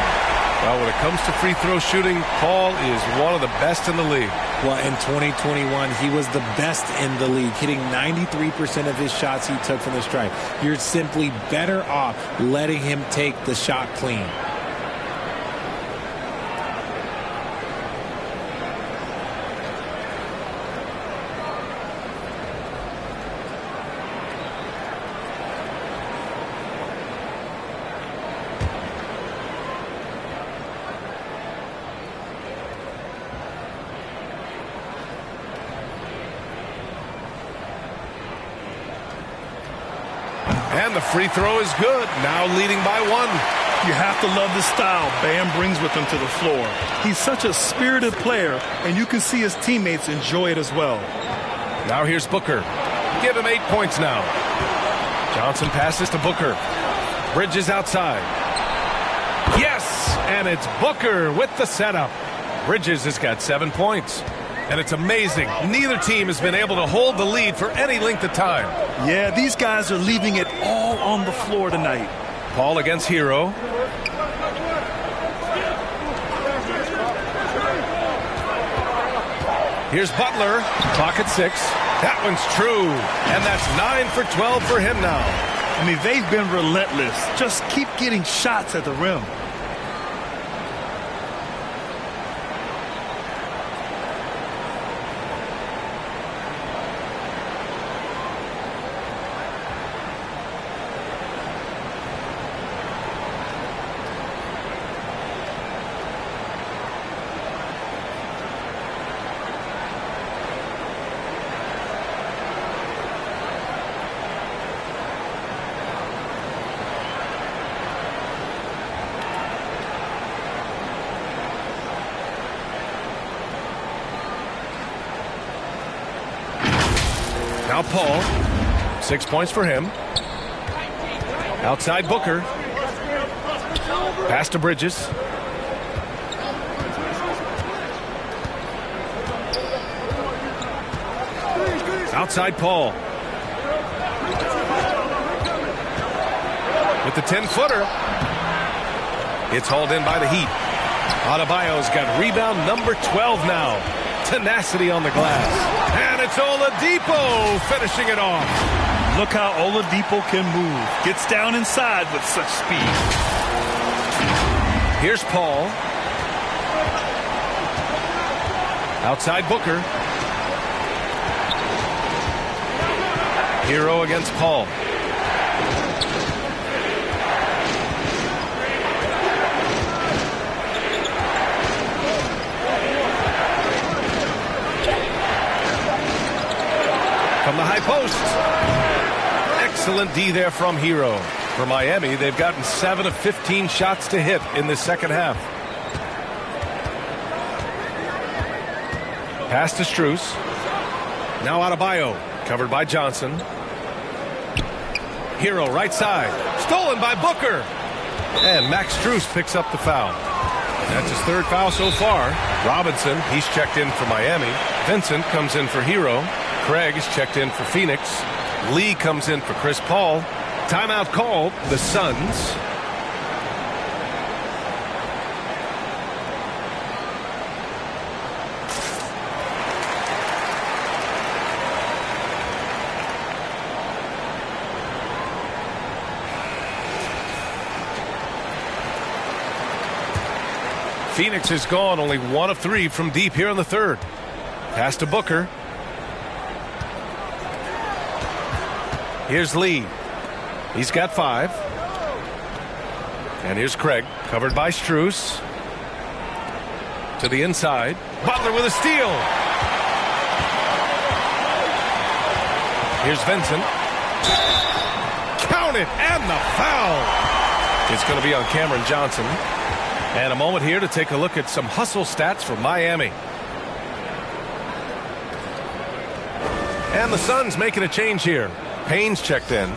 Well, when it comes to free throw shooting, Paul is one of the best in the league. Well, in 2021, he was the best in the league, hitting 93% of his shots he took from the stripe. You're simply better off letting him take the shot clean. And the free throw is good. Now leading by 1. You have to love the style Bam brings with him to the floor. He's such a spirited player, and you can see his teammates enjoy it as well. Now here's Booker. Give him 8 points now. Johnson passes to Booker. Bridges outside. Yes! And it's Booker with the setup. Bridges has got 7 points. And it's amazing. Neither team has been able to hold the lead for any length of time. Yeah, these guys are leaving it all on the floor tonight. Paul against Hero. Here's Butler. Clock at 6. That one's true. And that's 9 for 12 for him now. I mean, they've been relentless. Just keep getting shots at the rim. Now Paul, 6 points for him. Outside Booker. Pass to Bridges. Outside Paul. With the 10-footer. It's hauled in by the Heat. Adebayo's got rebound number 12 now. Tenacity on the glass. And it's Oladipo finishing it off. Look how Oladipo can move. Gets down inside with such speed. Here's Paul. Outside Booker. Hero against Paul. From the high post. Excellent D there from Hero. For Miami, they've gotten 7 of 15 shots to hit in the second half. Pass to Strus. Now Adebayo. Covered by Johnson. Hero right side. Stolen by Booker. And Max Strus picks up the foul. That's his third foul so far. Robinson, he's checked in for Miami. Vincent comes in for Hero. Craig is checked in for Phoenix. Lee comes in for Chris Paul. Timeout called. The Suns. Phoenix is gone, only 1 of 3 from deep here in the third. Pass to Booker. Here's Lee. He's got 5. And here's Craig, covered by Strus. To the inside. Butler with a steal. Here's Vincent. Count it, and the foul. It's going to be on Cameron Johnson. And a moment here to take a look at some hustle stats for Miami. And the Suns making a change here. Payne's checked in.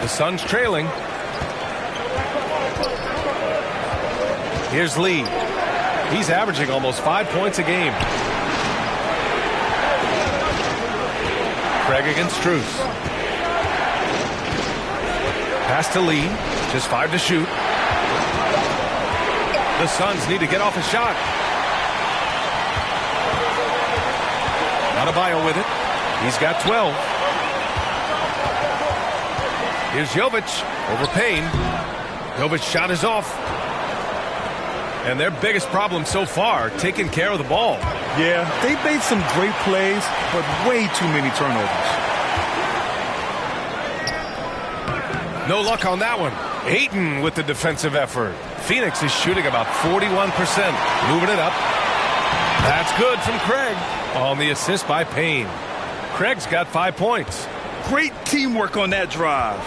The Suns trailing. Here's Lee. He's averaging almost 5 points a game. Craig against Strus. Pass to Lee. Just 5 to shoot. The Suns need to get off a shot. Adebayo with it. He's got 12. Here's Jovic over Payne. Jovic's shot is off. And their biggest problem so far, taking care of the ball. Yeah, they made some great plays, but way too many turnovers. No luck on that one. Ayton with the defensive effort. Phoenix is shooting about 41%. Moving it up. That's good from Craig on the assist by Payne. Craig's got 5 points. Great teamwork on that drive.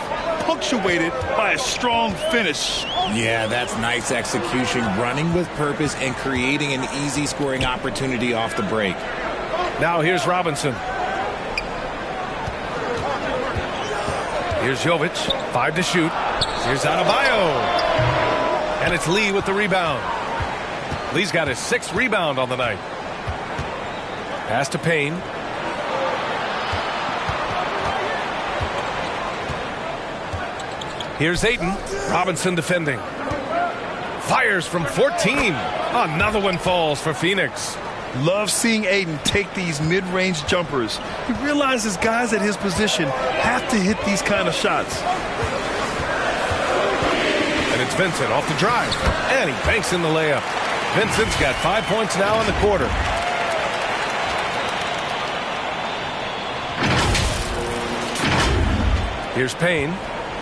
Punctuated by a strong finish. Yeah, that's nice execution, running with purpose and creating an easy scoring opportunity off the break. Now here's Robinson. Here's Jovic, 5 to shoot. Here's Adebayo. And it's Lee with the rebound. Lee's got his 6th rebound on the night. Pass to Payne. Here's Ayton. Robinson defending. Fires from 14. Another one falls for Phoenix. Love seeing Ayton take these mid-range jumpers. He realizes guys at his position have to hit these kind of shots. And it's Vincent off the drive. And he banks in the layup. Vincent's got 5 points now in the quarter. Here's Payne.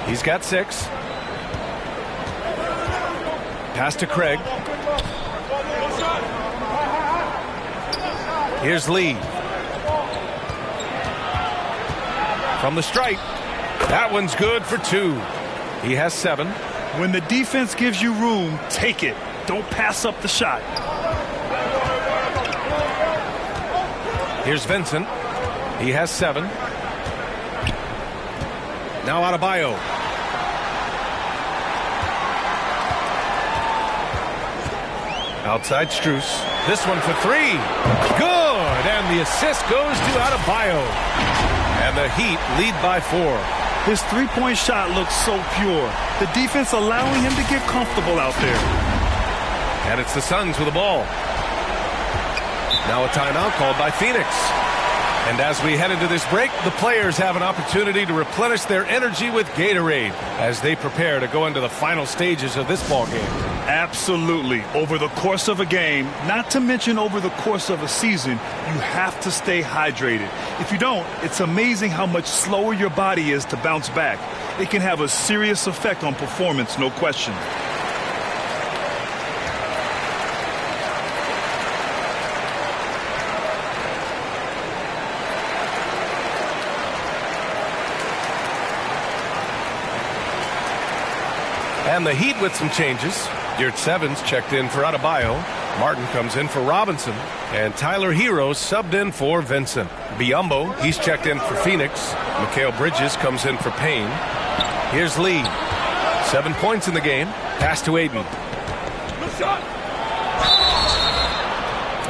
He's got 6. Pass to Craig. Here's Lee. From the stripe. That one's good for 2. He has 7. When the defense gives you room, take it. Don't pass up the shot. Here's Vincent. He has 7. Now Adebayo. Outside Strus. This one for three. Good. And the assist goes to Adebayo. And the Heat lead by 4. His three-point shot looks so pure. The defense allowing him to get comfortable out there. And it's the Suns with the ball. Now a timeout called by Phoenix. And as we head into this break, the players have an opportunity to replenish their energy with Gatorade as they prepare to go into the final stages of this ball game. Absolutely. Over the course of a game, not to mention over the course of a season, you have to stay hydrated. If you don't, it's amazing how much slower your body is to bounce back. It can have a serious effect on performance, no question. And the Heat with some changes. Yurtseven's checked in for Adebayo. Martin comes in for Robinson. And Tyler Hero subbed in for Vincent. Biyombo, he's checked in for Phoenix. Mikal Bridges comes in for Payne. Here's Lee. 7 points in the game. Pass to Ayton.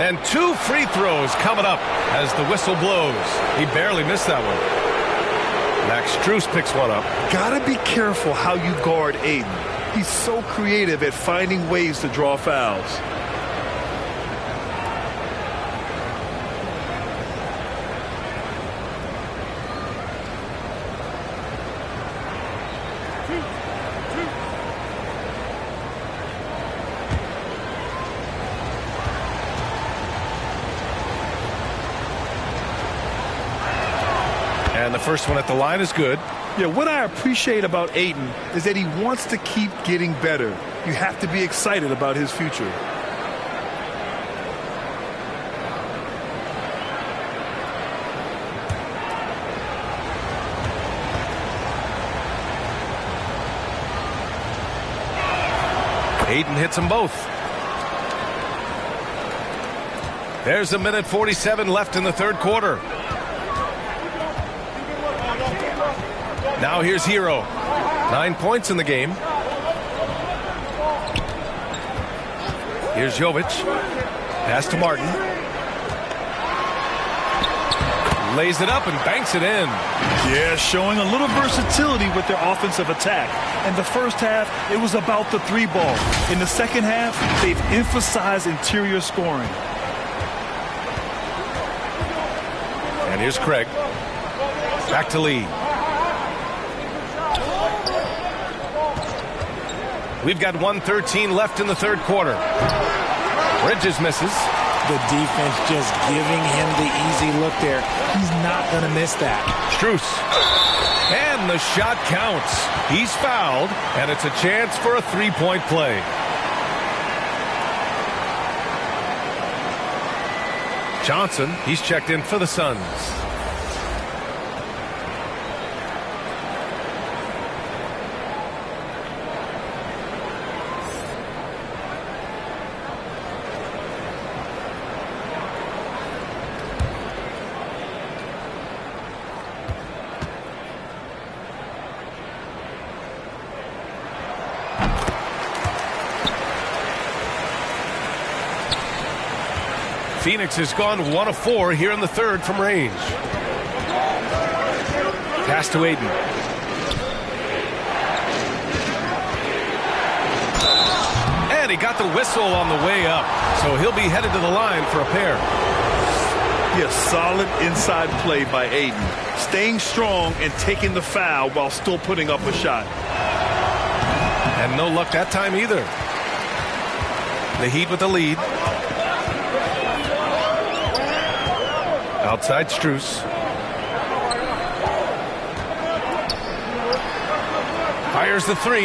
And 2 free throws coming up as the whistle blows. He barely missed that one. Max Strus picks one up. Gotta be careful how you guard Ayton. He's so creative at finding ways to draw fouls. And the first one at the line is good. Yeah, what I appreciate about Ayton is that he wants to keep getting better. You have to be excited about his future. Ayton hits them both. There's a minute 47 left in the third quarter. Now here's Hero. 9 points in the game. Here's Jovic. Pass to Martin. Lays it up and banks it in. Yeah, showing a little versatility with their offensive attack. In the first half, it was about the 3-ball. In the second half, they've emphasized interior scoring. And here's Craig. Back to Lee. We've got 1:13 left in the third quarter. Bridges misses. The defense just giving him the easy look there. He's not going to miss that. Strus. And the shot counts. He's fouled, and it's a chance for a three-point play. Johnson, he's checked in for the Suns. Phoenix has gone 1 of 4 here in the third from range. Pass to Ayton. And he got the whistle on the way up, so he'll be headed to the line for a pair. Yeah, solid inside play by Ayton. Staying strong and taking the foul while still putting up a shot. And no luck that time either. The Heat with the lead. Outside Strus. Fires the 3.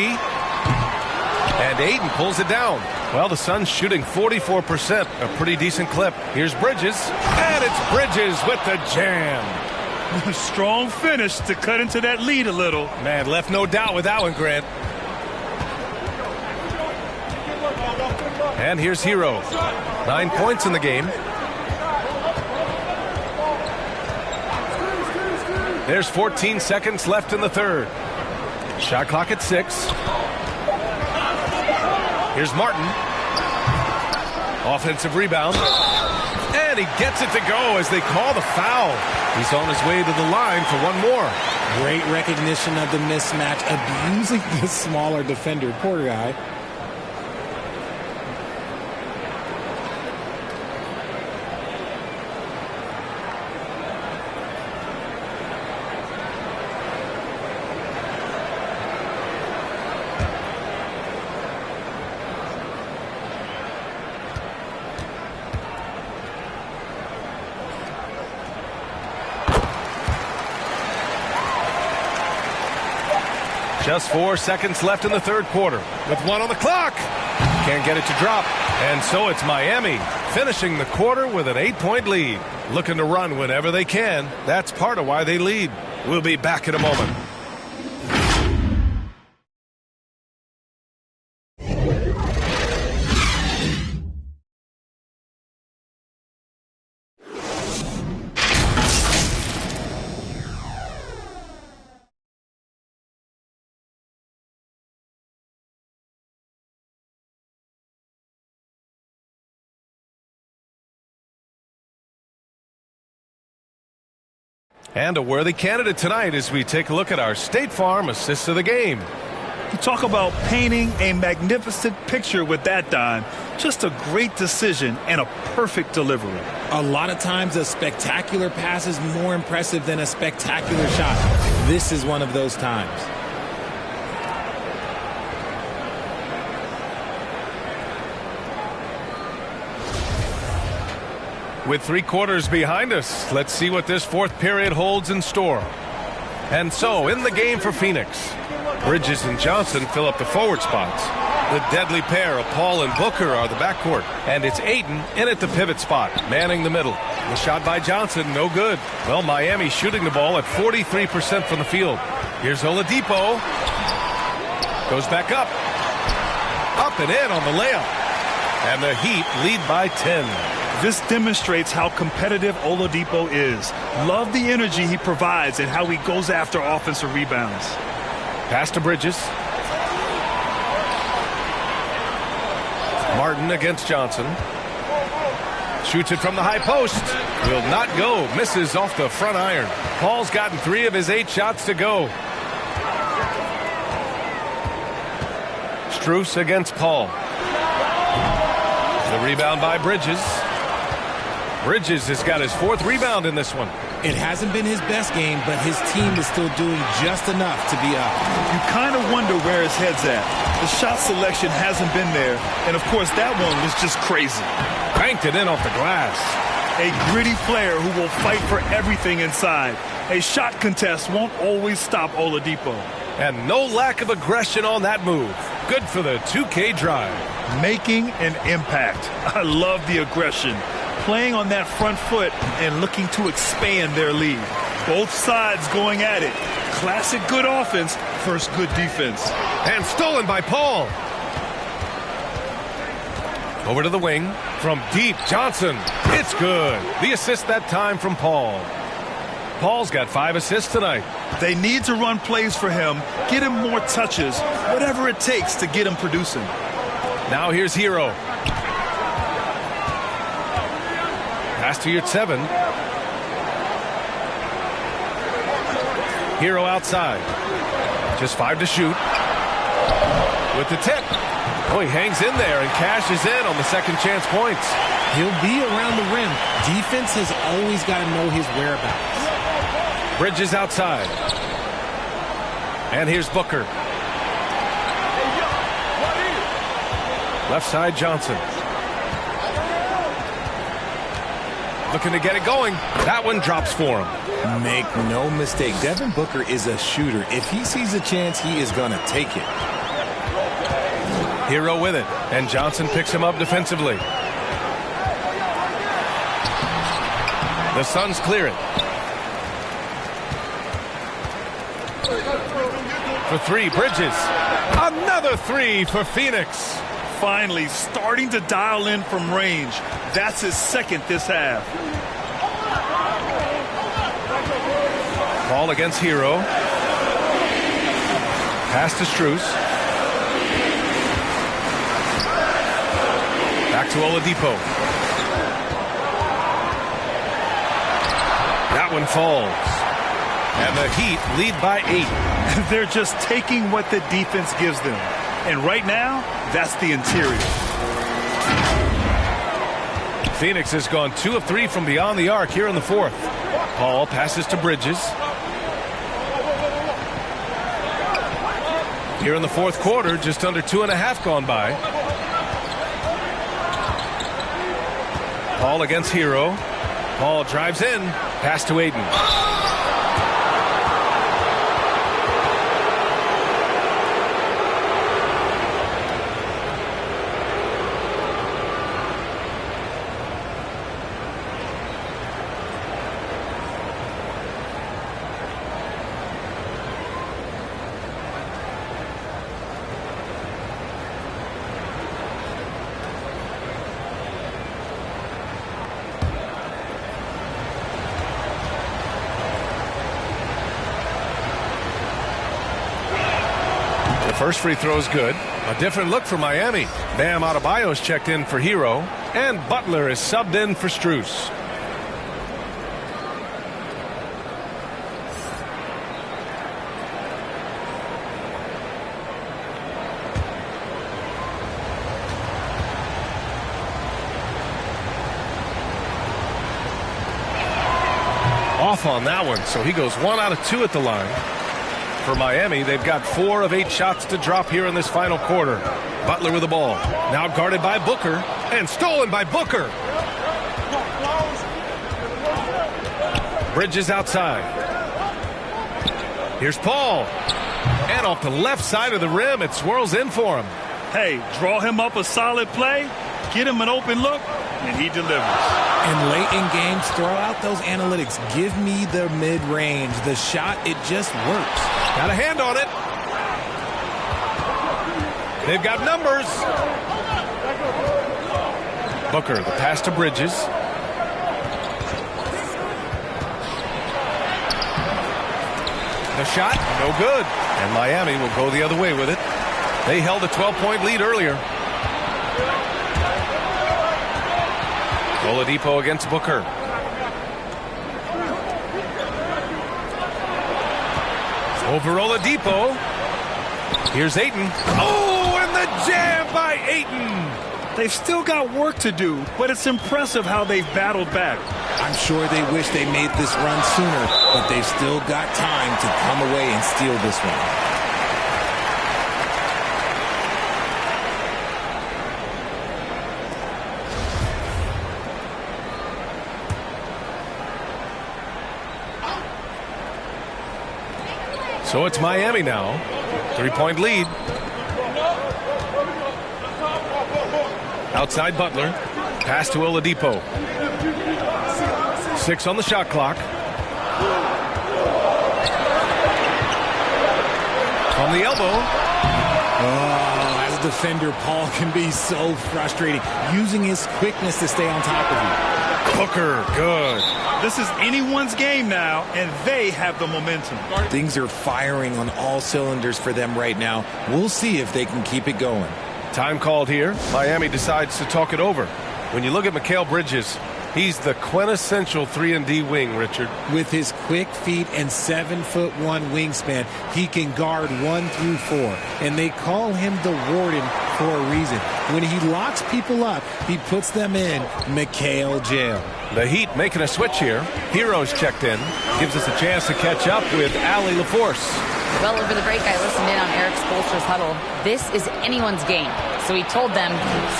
And Ayton pulls it down. Well, the Suns shooting 44%. A pretty decent clip. Here's Bridges. And it's Bridges with the jam. Strong finish to cut into that lead a little. Man, left no doubt with that one, Grant. And here's Hero. 9 points in the game. There's 14 seconds left in the third. Shot clock at 6. Here's Martin. Offensive rebound. And he gets it to go as they call the foul. He's on his way to the line for one more. Great recognition of the mismatch, abusing the smaller defender. Poor guy. Just 4 seconds left in the third quarter with 1 on the clock. Can't get it to drop. And so it's Miami finishing the quarter with an 8-point lead. Looking to run whenever they can. That's part of why they lead. We'll be back in a moment. And a worthy candidate tonight as we take a look at our State Farm assists of the game. You talk about painting a magnificent picture with that dime. Just a great decision and a perfect delivery. A lot of times a spectacular pass is more impressive than a spectacular shot. This is one of those times. With 3 quarters behind us, let's see what this fourth period holds in store. And so, in the game for Phoenix, Bridges and Johnson fill up the forward spots. The deadly pair of Paul and Booker are the backcourt. And it's Ayton in at the pivot spot, manning the middle. The shot by Johnson, no good. Well, Miami shooting the ball at 43% from the field. Here's Oladipo. Goes back up. Up and in on the layup. And the Heat lead by 10. This demonstrates how competitive Oladipo is. Love the energy he provides and how he goes after offensive rebounds. Pass to Bridges. Martin against Johnson. Shoots it from the high post. Will not go. Misses off the front iron. Paul's gotten 3 of his 8 shots to go. Strus against Paul. The rebound by Bridges. Bridges has got his 4th rebound in this one. It hasn't been his best game, but his team is still doing just enough to be up. You kind of wonder where his head's at. The shot selection hasn't been there, and of course that one was just crazy. Banked it in off the glass. A gritty player who will fight for everything inside. A shot contest won't always stop Oladipo. And no lack of aggression on that move. Good for the 2K drive. Making an impact. I love the aggression. Playing on that front foot and looking to expand their lead. Both sides going at it. Classic good offense versus good defense. And stolen by Paul. Over to the wing. From deep, Johnson. It's good. The assist that time from Paul. Paul's got 5 assists tonight. They need to run plays for him, get him more touches, whatever it takes to get him producing. Now here's Hero. Pass to Yurtseven. Hero outside. Just 5 to shoot. With the tip. Oh, he hangs in there and cashes in on the second chance points. He'll be around the rim. Defense has always got to know his whereabouts. Bridges outside. And here's Booker. Left side, Johnson. Looking to get it going. That one drops for him. Make no mistake, Devin Booker is a shooter. If he sees a chance, he is going to take it. Hero with it. And Johnson picks him up defensively. The Suns clear it. For 3, Bridges. Another 3 for Phoenix. Finally starting to dial in from range. That's his 2nd this half. Ball against Hero. Pass to Strus. Back to Oladipo. That one falls. And the Heat lead by 8. They're just taking what the defense gives them. And right now, that's the interior. Phoenix has gone 2 of 3 from beyond the arc here in the fourth. Paul passes to Bridges. Here in the fourth quarter, just under 2.5 gone by. Paul against Hero. Paul drives in. Pass to Ayton. First free throw is good. A different look for Miami. Bam Adebayo's checked in for Hero. And Butler is subbed in for Strus. Off on that one, so he goes 1 out of 2 at the line. For Miami, they've got 4 of 8 shots to drop here in this final quarter. Butler with the ball. Now guarded by Booker. And stolen by Booker. Bridges outside. Here's Paul. And off the left side of the rim, it swirls in for him. Hey, draw him up a solid play, get him an open look, and he delivers. And late in games, throw out those analytics. Give me the mid-range. The shot, it just works. Got a hand on it. They've got numbers. Booker, the pass to Bridges. The shot, no good. And Miami will go the other way with it. They held a 12-point lead earlier. Oladipo against Booker. Over Oladipo. Here's Ayton. Oh, and the jam by Ayton. They've still got work to do, but it's impressive how they've battled back. I'm sure they wish they made this run sooner, but they've still got time to come away and steal this one. So it's Miami now. 3-point lead. Outside Butler. Pass to Oladipo. 6 on the shot clock. From the elbow. Oh, as a defender, Paul can be so frustrating, using his quickness to stay on top of you. Booker, good. This is anyone's game now, and they have the momentum. Things are firing on all cylinders for them right now. We'll see if they can keep it going. Time called here. Miami decides to talk it over. When you look at Mikal Bridges, he's the quintessential 3-and-D wing, Richard. With his quick feet and 7'1" wingspan, he can guard 1 through 4. And they call him the Warden for a reason. When he locks people up, he puts them in Mikal jail. The Heat making a switch here. Hero's checked in. Gives us a chance to catch up with Allie LaForce. Well, over the break, I listened in on Eric Spoelstra's huddle. This is anyone's game. So he told them,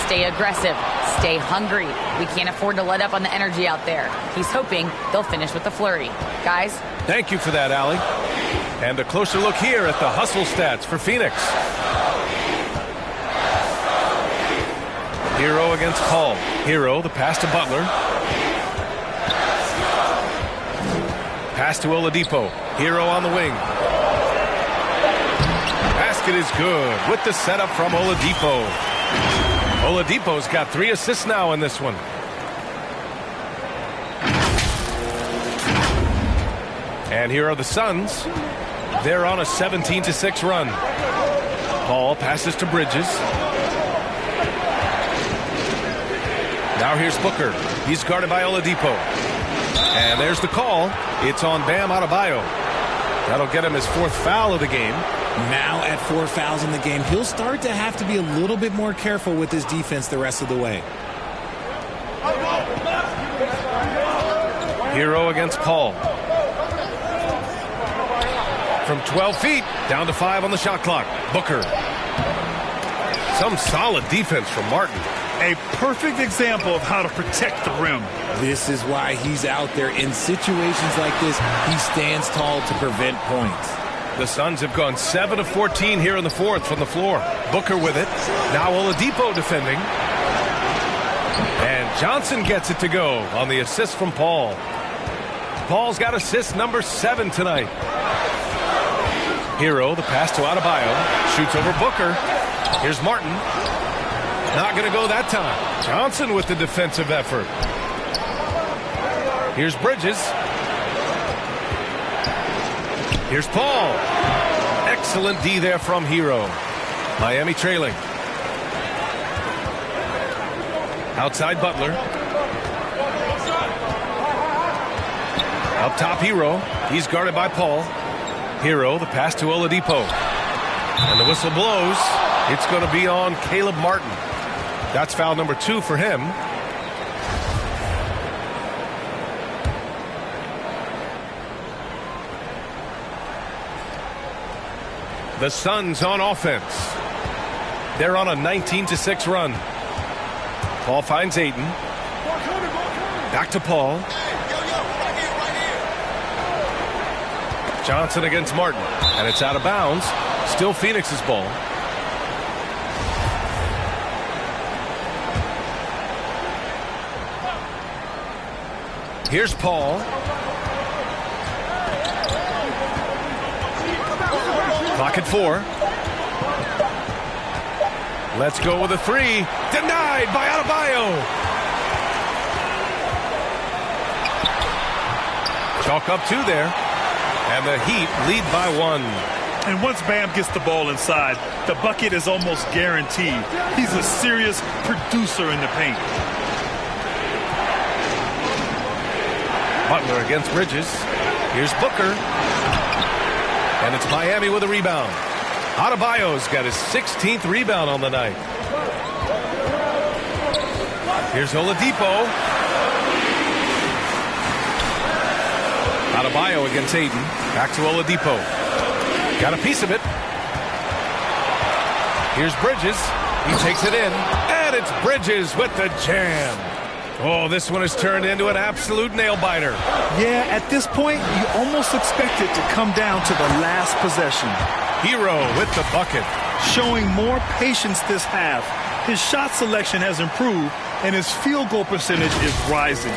stay aggressive, stay hungry. We can't afford to let up on the energy out there. He's hoping they'll finish with the flurry. Guys. Thank you for that, Allie. And a closer look here at the hustle stats for Phoenix. Hero against Paul. Hero, the pass to Butler. Pass to Oladipo. Hero on the wing. Basket is good with the setup from Oladipo. Oladipo's got 3 assists now in this one. And here are the Suns. They're on a 17-6 run. Paul passes to Bridges. Now here's Booker. He's guarded by Oladipo. And there's the call. It's on Bam Adebayo. That'll get him his 4th foul of the game. Now at 4 fouls in the game, he'll start to have to be a little bit more careful with his defense the rest of the way. Hero against Paul. From 12 feet, down to 5 on the shot clock. Booker. Some solid defense from Martin. A perfect example of how to protect the rim. This is why he's out there. In situations like this, he stands tall to prevent points. The Suns have gone 7 of 14 here in the 4th from the floor. Booker with it. Now Oladipo defending. And Johnson gets it to go on the assist from Paul. Paul's got assist number 7 tonight. Hero, the pass to Adebayo. Shoots over Booker. Here's Martin. Not going to go that time. Johnson with the defensive effort. Here's Bridges. Here's Paul. Excellent D there from Hero. Miami trailing. Outside Butler. Up top Hero. He's guarded by Paul. Hero, the pass to Oladipo. And the whistle blows. It's going to be on Caleb Martin. That's foul number 2 for him. The Suns on offense. They're on a 19-6 run. Paul finds Ayton. Back to Paul. Johnson against Martin. And it's out of bounds. Still Phoenix's ball. Here's Paul. Clock at 4. Let's go with a 3. Denied by Adebayo. Chalk up 2 there. And the Heat lead by 1. And once Bam gets the ball inside, the bucket is almost guaranteed. He's a serious producer in the paint. Butler against Bridges. Here's Booker. And it's Miami with a rebound. Adebayo's got his 16th rebound on the night. Here's Oladipo. Adebayo against Ayton. Back to Oladipo. Got a piece of it. Here's Bridges. He takes it in. And it's Bridges with the jam. Oh, this one has turned into an absolute nail-biter. Yeah, at this point, you almost expect it to come down to the last possession. Hero with the bucket. Showing more patience this half. His shot selection has improved, and his field goal percentage is rising.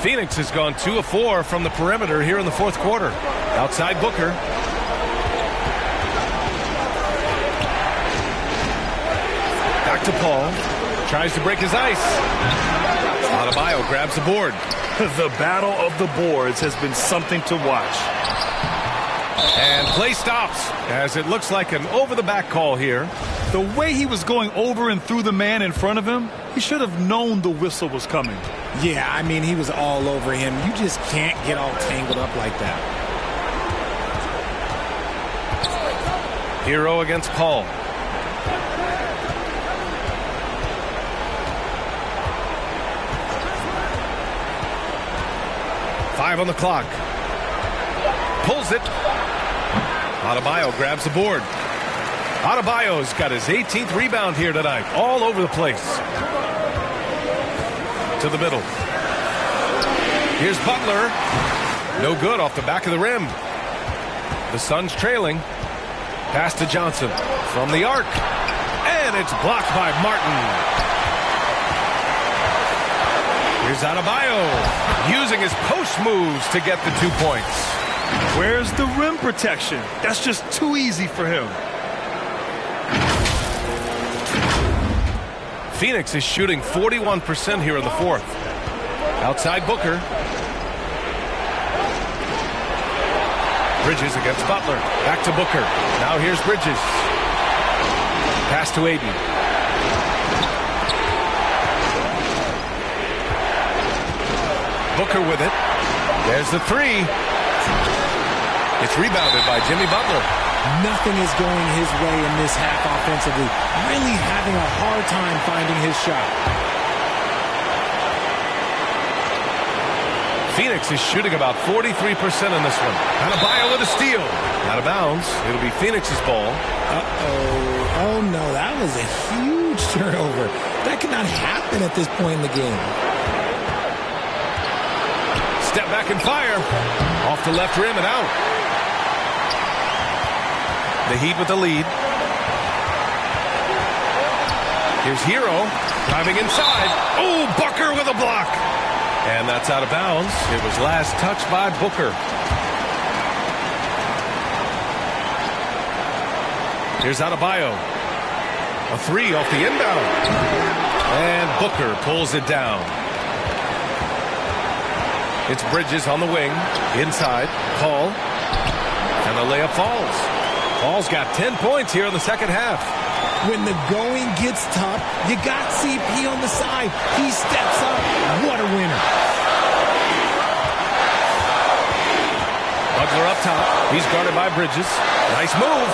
Phoenix has gone 2 of 4 from the perimeter here in the 4th quarter. Outside Booker. Back to Paul. Tries to break his ice. Adebayo grabs the board. The battle of the boards has been something to watch. And play stops as it looks like an over-the-back call here. The way he was going over and through the man in front of him, he should have known the whistle was coming. Yeah, I mean, he was all over him. You just can't get all tangled up like that. Hero against Paul. Five on the clock. Pulls it. Adebayo grabs the board. Adebayo's got his 18th rebound here tonight. All over the place. To the middle. Here's Butler. No good off the back of the rim. The Suns trailing. Pass to Johnson from the arc. And it's blocked by Martin. Here's Adebayo using his post moves to get the 2 points. Where's the rim protection? That's just too easy for him. Phoenix is shooting 41% here in the 4th. Outside Booker. Bridges against Butler. Back to Booker. Now here's Bridges. Pass to Ayton. Booker with it. There's the three. It's rebounded by Jimmy Butler. Nothing is going his way in this half offensively. Really having a hard time finding his shot. Phoenix is shooting about 43% in this one. Adebayo with a steal. Out of bounds. It'll be Phoenix's ball. Uh-oh. Oh, no. That was a huge turnover. That could not happen at this point in the game. Step back and fire. Off the left rim and out. The Heat with the lead. Here's Hero driving inside. Oh, Booker with a block. And that's out of bounds. It was last touched by Booker. Here's Adebayo. A three off the inbound. And Booker pulls it down. It's Bridges on the wing. Inside. Paul. And the layup falls. Paul's got 10 points here in the second half. When the going gets tough, you got CP on the side. He steps up. What a winner. Butler up top. He's guarded by Bridges. Nice move.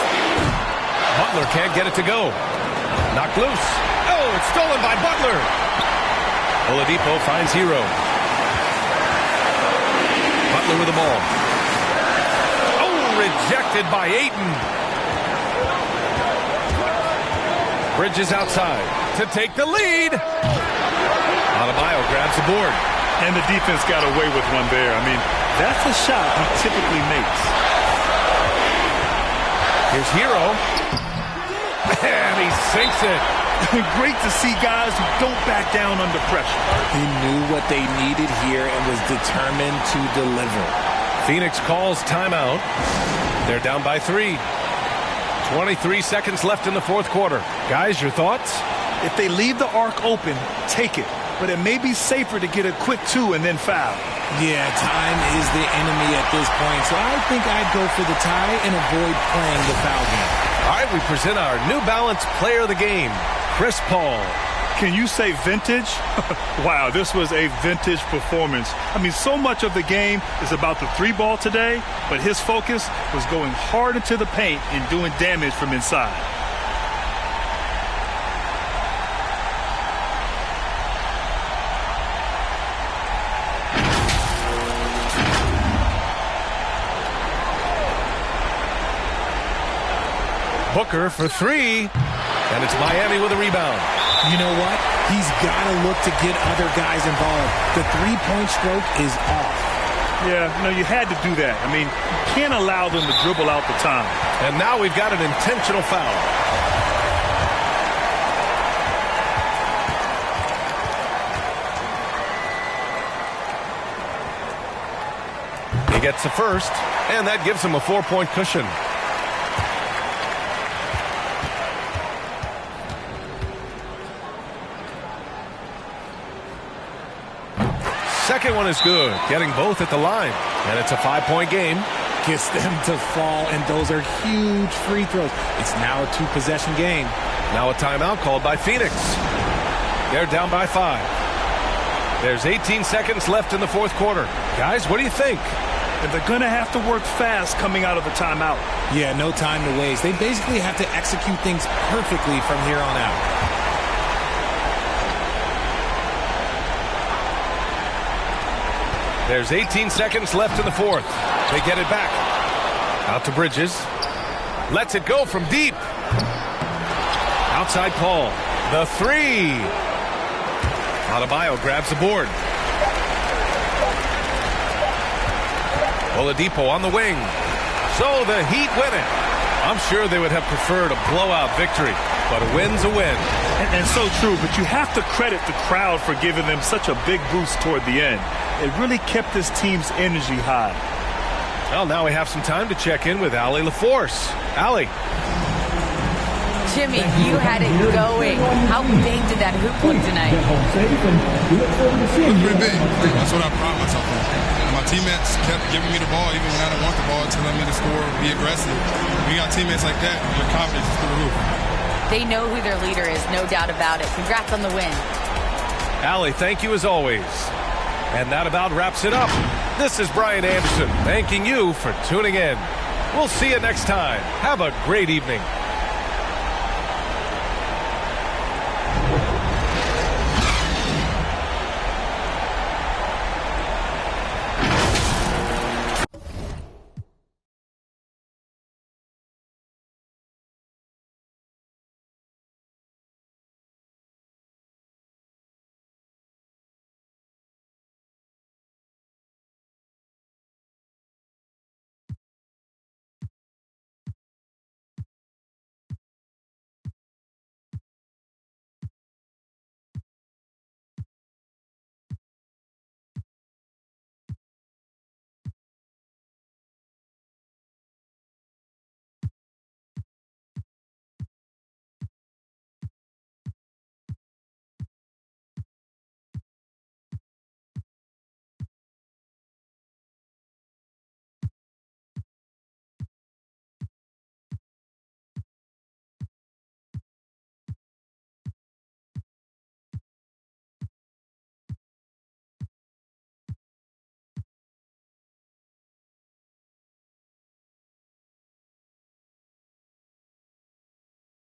Butler can't get it to go. Knocked loose. Oh, it's stolen by Butler. Oladipo finds Hero. Butler with the ball. Oh, rejected by Ayton. Bridges outside to take the lead. Adebayo grabs the board. And the defense got away with one there. I mean, that's a shot he typically makes. Here's Hero. And he sinks it. Great to see guys who don't back down under pressure. He knew what they needed here and was determined to deliver. Phoenix calls timeout. They're down by 3. 23 seconds left in the fourth quarter. Guys, your thoughts? If they leave the arc open, take it. But it may be safer to get a quick 2 and then foul. Yeah, time is the enemy at this point. So I think I'd go for the tie and avoid playing the foul game. All right, we present our New Balance player of the game, Chris Paul. Can you say vintage? Wow, this was a vintage performance. I mean, so much of the game is about the 3-ball today, but his focus was going hard into the paint and doing damage from inside. Booker for 3, and it's Miami with a rebound. You know what? He's got to look to get other guys involved. The three-point stroke is off. Yeah, no, you had to do that. I mean, you can't allow them to dribble out the time. And now we've got an intentional foul. He gets the first, and that gives him a 4-point cushion. Second one is good, getting both at the line. And it's a 5-point game. Gets them to fall, and those are huge free throws. It's now a 2-possession game. Now a timeout called by Phoenix. They're down by 5. There's 18 seconds left in the fourth quarter. Guys, what do you think? And they're going to have to work fast coming out of the timeout. Yeah, no time to waste. They basically have to execute things perfectly from here on out. There's 18 seconds left in the fourth. They get it back. Out to Bridges. Lets it go from deep. Outside Paul. The 3. Adebayo grabs the board. Oladipo on the wing. So the Heat win it. I'm sure they would have preferred a blowout victory, but a win's a win. And so true, but you have to credit the crowd for giving them such a big boost toward the end. It really kept this team's energy high. Well, now we have some time to check in with Allie LaForce. Allie. Jimmy, you had it going. How big did that hoop look tonight? Pretty big. That's what I pride myself on. My teammates kept giving me the ball even when I didn't want the ball, telling me to score, be aggressive. When you got teammates like that, your confidence is through the roof. They know who their leader is, no doubt about it. Congrats on the win. Allie, thank you as always. And that about wraps it up. This is Brian Anderson thanking you for tuning in. We'll see you next time. Have a great evening.